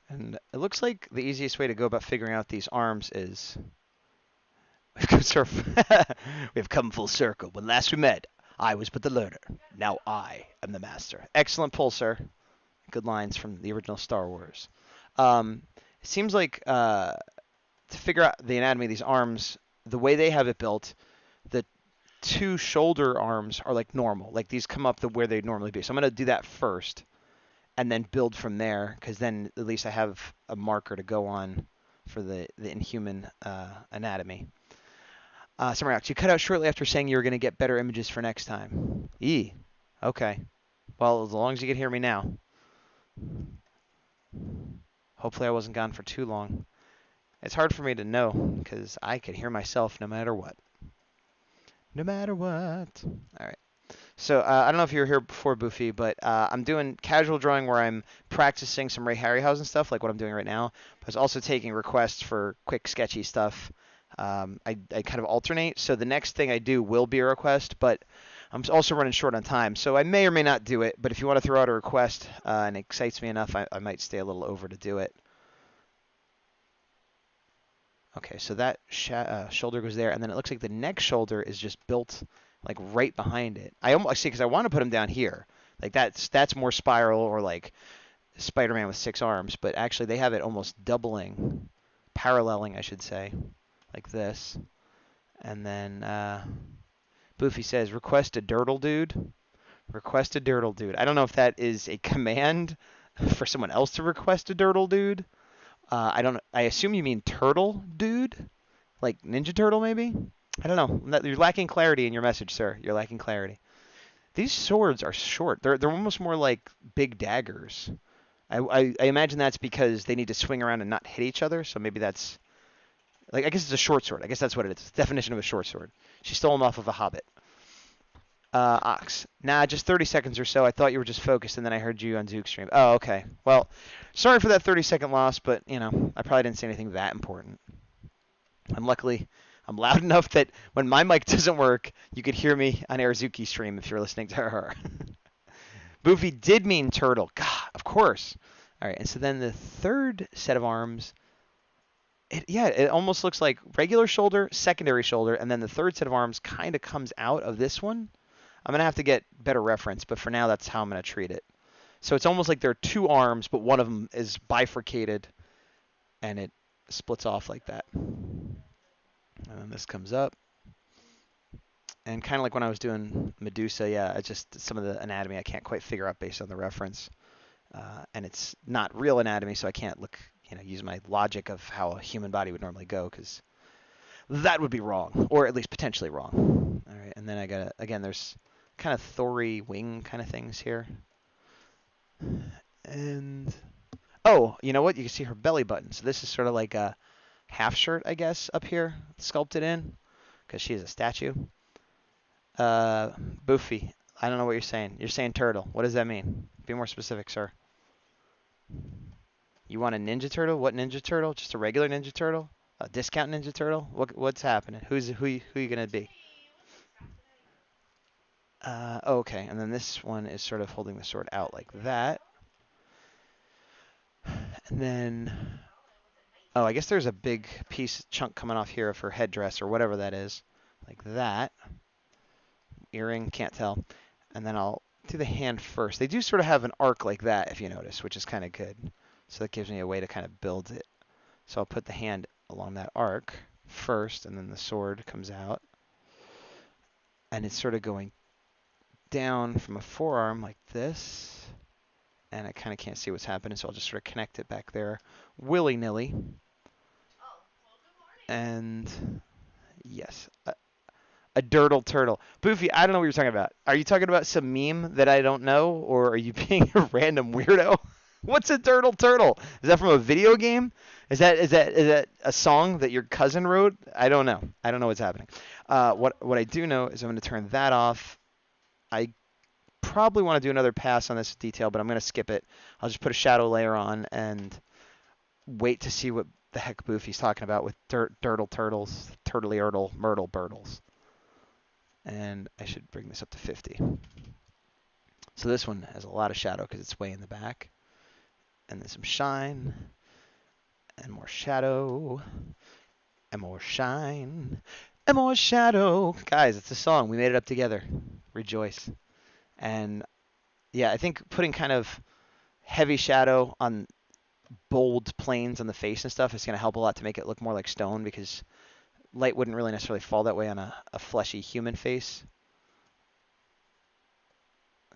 S1: And it looks like the easiest way to go about figuring out these arms is we've come full circle. When last we met, I was but the learner. Now I am the master. Excellent pull, sir. Good lines from the original Star Wars. It seems like to figure out the anatomy of these arms, the way they have it built, the two shoulder arms are like normal. Like these come up to where they'd normally be. So I'm going to do that first and then build from there, because then at least I have a marker to go on for the Inhuman anatomy. Somewhere else. You cut out shortly after saying you were going to get better images for next time. Okay. Well, as long as you can hear me now. Hopefully I wasn't gone for too long. It's hard for me to know because I can hear myself no matter what. No matter what. All right. So I don't know if you were here before, Boofy, but I'm doing casual drawing where I'm practicing some Ray Harryhausen stuff, like what I'm doing right now. But I was also taking requests for quick, sketchy stuff. I kind of alternate. So the next thing I do will be a request, but I'm also running short on time. So I may or may not do it. But if you want to throw out a request and it excites me enough, I might stay a little over to do it. Okay, so that shoulder goes there, and then it looks like the next shoulder is just built like right behind it. I almost see because I want to put him down here. Like that's more spiral or like Spider-Man with 6 arms, but actually they have it almost doubling, paralleling, I should say, like this. And then Boofy says, "Request a Dirtle Dude." Request a Dirtle Dude. I don't know if that is a command for someone else to request a Dirtle Dude. I don't. I assume you mean Turtle Dude, like Ninja Turtle, maybe. I don't know. You're lacking clarity in your message, sir. You're lacking clarity. These swords are short. They're almost more like big daggers. I imagine that's because they need to swing around and not hit each other. So maybe that's like I guess it's a short sword. I guess that's what it is. It's the definition of a short sword. She stole them off of a hobbit. Ox. Nah, just 30 seconds or so. I thought you were just focused, and then I heard you on Zook stream. Oh, okay. Well, sorry for that 30-second loss, but, you know, I probably didn't say anything that important. And luckily, I'm loud enough that when my mic doesn't work, you could hear me on Airzuki's stream if you're listening to her. Boofy did mean turtle. God, of course. All right, and so then the third set of arms, it almost looks like regular shoulder, secondary shoulder, and then the third set of arms kind of comes out of this one. I'm going to have to get better reference, but for now, that's how I'm going to treat it. So it's almost like there are 2 arms, but one of them is bifurcated, and it splits off like that. And then this comes up. And kind of like when I was doing Medusa, yeah, it's just some of the anatomy I can't quite figure out based on the reference. And it's not real anatomy, so I can't use my logic of how a human body would normally go, because that would be wrong, or at least potentially wrong. All right, and then I got again, there's kind of Thori wing kind of things here. And oh, you know what? You can see her belly button. So this is sort of like a half shirt, I guess, up here, sculpted in, because she is a statue. Boofy, I don't know what you're saying. You're saying turtle. What does that mean? Be more specific, sir. You want a Ninja Turtle? What Ninja Turtle? Just a regular Ninja Turtle? A discount Ninja Turtle? What's happening? Who you gonna be? Okay, and then this one is sort of holding the sword out like that. And then, oh, I guess there's a big chunk coming off here of her headdress or whatever that is. Like that. Earring, can't tell. And then I'll do the hand first. They do sort of have an arc like that, if you notice, which is kind of good. So that gives me a way to kind of build it. So I'll put the hand along that arc first, and then the sword comes out. And it's sort of going down from a forearm like this, and I kind of can't see what's happening, so I'll just sort of connect it back there willy-nilly. And yes, a dirtle turtle. Boofy, I don't know what you're talking about. Are you talking about some meme that I don't know, or are you being a random weirdo? What's a dirtle turtle? Is that from a video game? Is that a song that your cousin wrote? I don't know. I don't know what's happening. What I do know is I'm going to turn that off. I probably want to do another pass on this detail, but I'm going to skip it. I'll just put a shadow layer on and wait to see what the heck Boofy's talking about with dirtle turtles, turtly erdle, myrtle birdles. And I should bring this up to 50. So this one has a lot of shadow because it's way in the back. And then some shine, and more shadow, and more shine, and more shadow. Guys, it's a song. We made it up together. Rejoice. And yeah, I think putting kind of heavy shadow on bold planes on the face and stuff is going to help a lot to make it look more like stone, because light wouldn't really necessarily fall that way on a fleshy human face.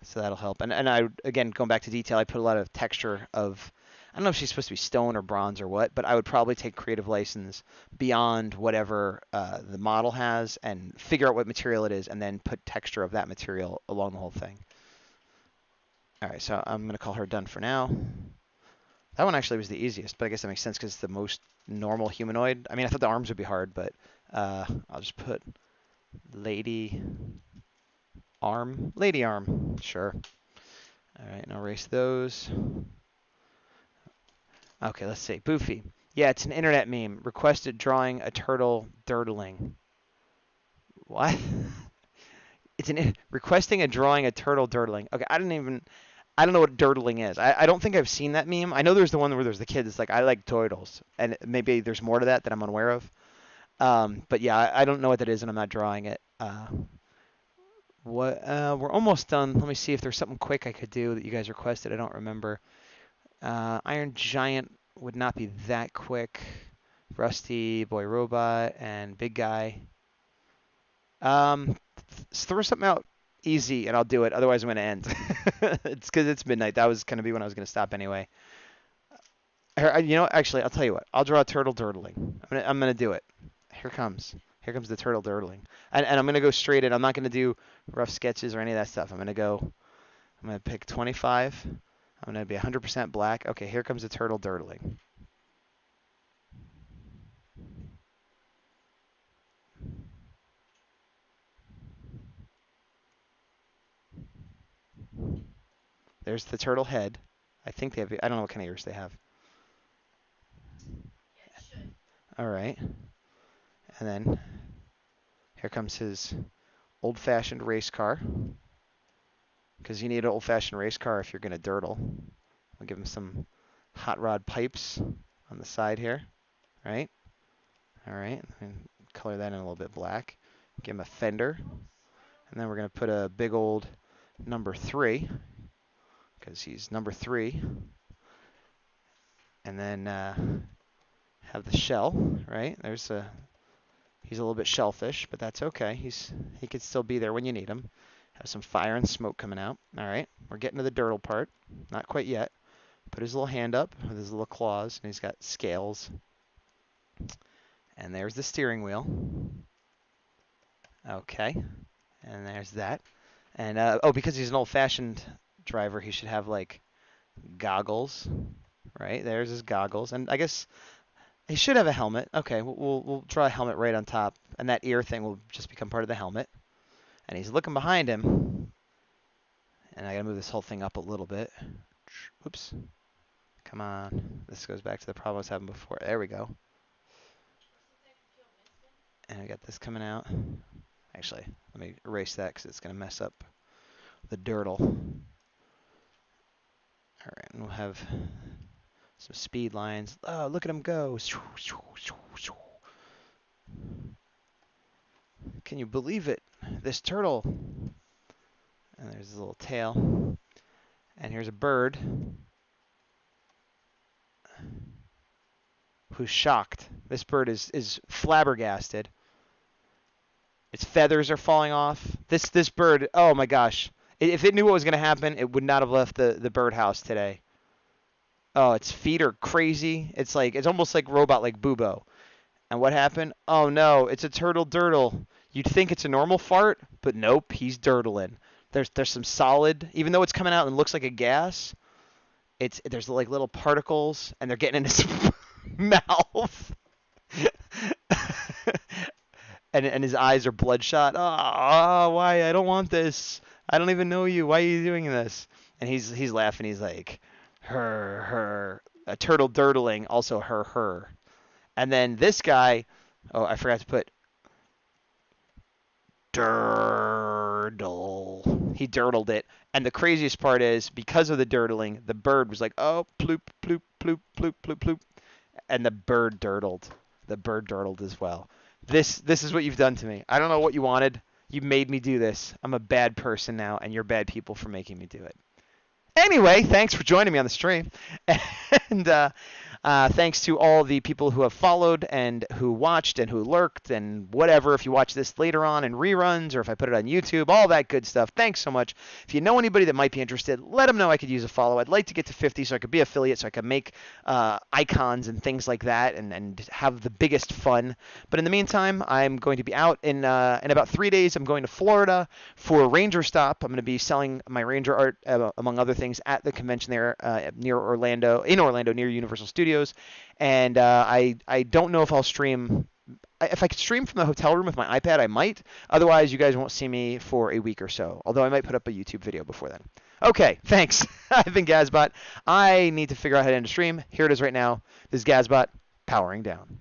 S1: So that'll help. And I, again, going back to detail, I put a lot of texture of, I don't know if she's supposed to be stone or bronze or what, but I would probably take creative license beyond whatever the model has and figure out what material it is and then put texture of that material along the whole thing. All right, so I'm going to call her done for now. That one actually was the easiest, but I guess that makes sense because it's the most normal humanoid. I mean, I thought the arms would be hard, but I'll just put lady arm. Lady arm, sure. All right, now erase those. Okay, let's see. Boofy. Yeah, it's an internet meme. Requested drawing a turtle dirtling. What? It's requesting a drawing a turtle dirtling. Okay, I don't know what dirtling is. I don't think I've seen that meme. I know there's the one where there's the kid that's like, I like turtles. And maybe there's more to that I'm unaware of. But yeah, I don't know what that is and I'm not drawing it. We're almost done. Let me see if there's something quick I could do that you guys requested. I don't remember. Iron Giant would not be that quick. Rusty, Boy Robot, and Big Guy. Throw something out easy and I'll do it. Otherwise, I'm going to end. It's because it's midnight. That was going to be when I was going to stop anyway. You know, actually, I'll tell you what. I'll draw a turtle dirtling. I'm gonna do it. Here comes the turtle dirtling. And I'm going to go straight in. I'm not going to do rough sketches or any of that stuff. I'm going to pick 25. I'm going to be 100% black. Okay, here comes the turtle dirtling. There's the turtle head. I think they have, I don't know what kind of ears they have. All right. And then here comes his old-fashioned race car. Because you need an old-fashioned race car if you're going to dirtle. I'll give him some hot rod pipes on the side here. Right? All right. And color that in a little bit black. Give him a fender. And then we're going to put a big old number 3. Because he's number 3. And then have the shell, right? He's a little bit shellfish, but that's okay. He could still be there when you need him. Have some fire and smoke coming out. All right, we're getting to the dirtle part. Not quite yet. Put his little hand up with his little claws, and he's got scales. And there's the steering wheel. Okay, and there's that. And because he's an old-fashioned driver, he should have like goggles. Right, there's his goggles, and I guess he should have a helmet. Okay, we'll draw a helmet right on top, and that ear thing will just become part of the helmet. And he's looking behind him, and I gotta move this whole thing up a little bit. Oops, come on. This goes back to the problem I was having before. There we go. And I got this coming out. Actually, let me erase that because it's gonna mess up the dirtle. All right, and we'll have some speed lines. Oh, look at him go. Can you believe it? This turtle. And there's his little tail. And here's a bird who's shocked. This bird is flabbergasted. Its feathers are falling off. This bird, oh my gosh. If it knew what was going to happen, it would not have left the birdhouse today. Oh, its feet are crazy. It's almost like robot like Bubo. And what happened? Oh no, it's a turtle dirtle. You'd think it's a normal fart, but nope, he's dirtling. There's some solid, even though it's coming out and looks like a gas, there's like little particles and they're getting in his mouth. and his eyes are bloodshot. Oh, why? I don't want this. I don't even know you. Why are you doing this? And he's laughing. He's like, her, a turtle dirtling, also her. And then this guy, oh, I forgot to put dirtle. He dirtled it. And the craziest part is, because of the dirtling, the bird was like, oh, ploop, ploop, ploop, ploop, ploop, ploop. And the bird dirtled. The bird dirtled as well. This is what you've done to me. I don't know what you wanted. You made me do this. I'm a bad person now, and you're bad people for making me do it. Anyway, thanks for joining me on the stream. And Thanks to all the people who have followed and who watched and who lurked and whatever. If you watch this later on in reruns or if I put it on YouTube, all that good stuff. Thanks so much. If you know anybody that might be interested, let them know I could use a follow. I'd like to get to 50 so I could be affiliate, so I could make icons and things like that and have the biggest fun. But in the meantime, I'm going to be out in about 3 days. I'm going to Florida for Ranger Stop. I'm going to be selling my Ranger art, among other things, at the convention there near Orlando, near Universal Studios. And I don't know if I'll stream. If I could stream from the hotel room with my iPad, I might. Otherwise, you guys won't see me for a week or so. Although I might put up a YouTube video before then. Okay, thanks. I've been Gazbot. I need to figure out how to end a stream. Here it is right now. This is Gazbot powering down.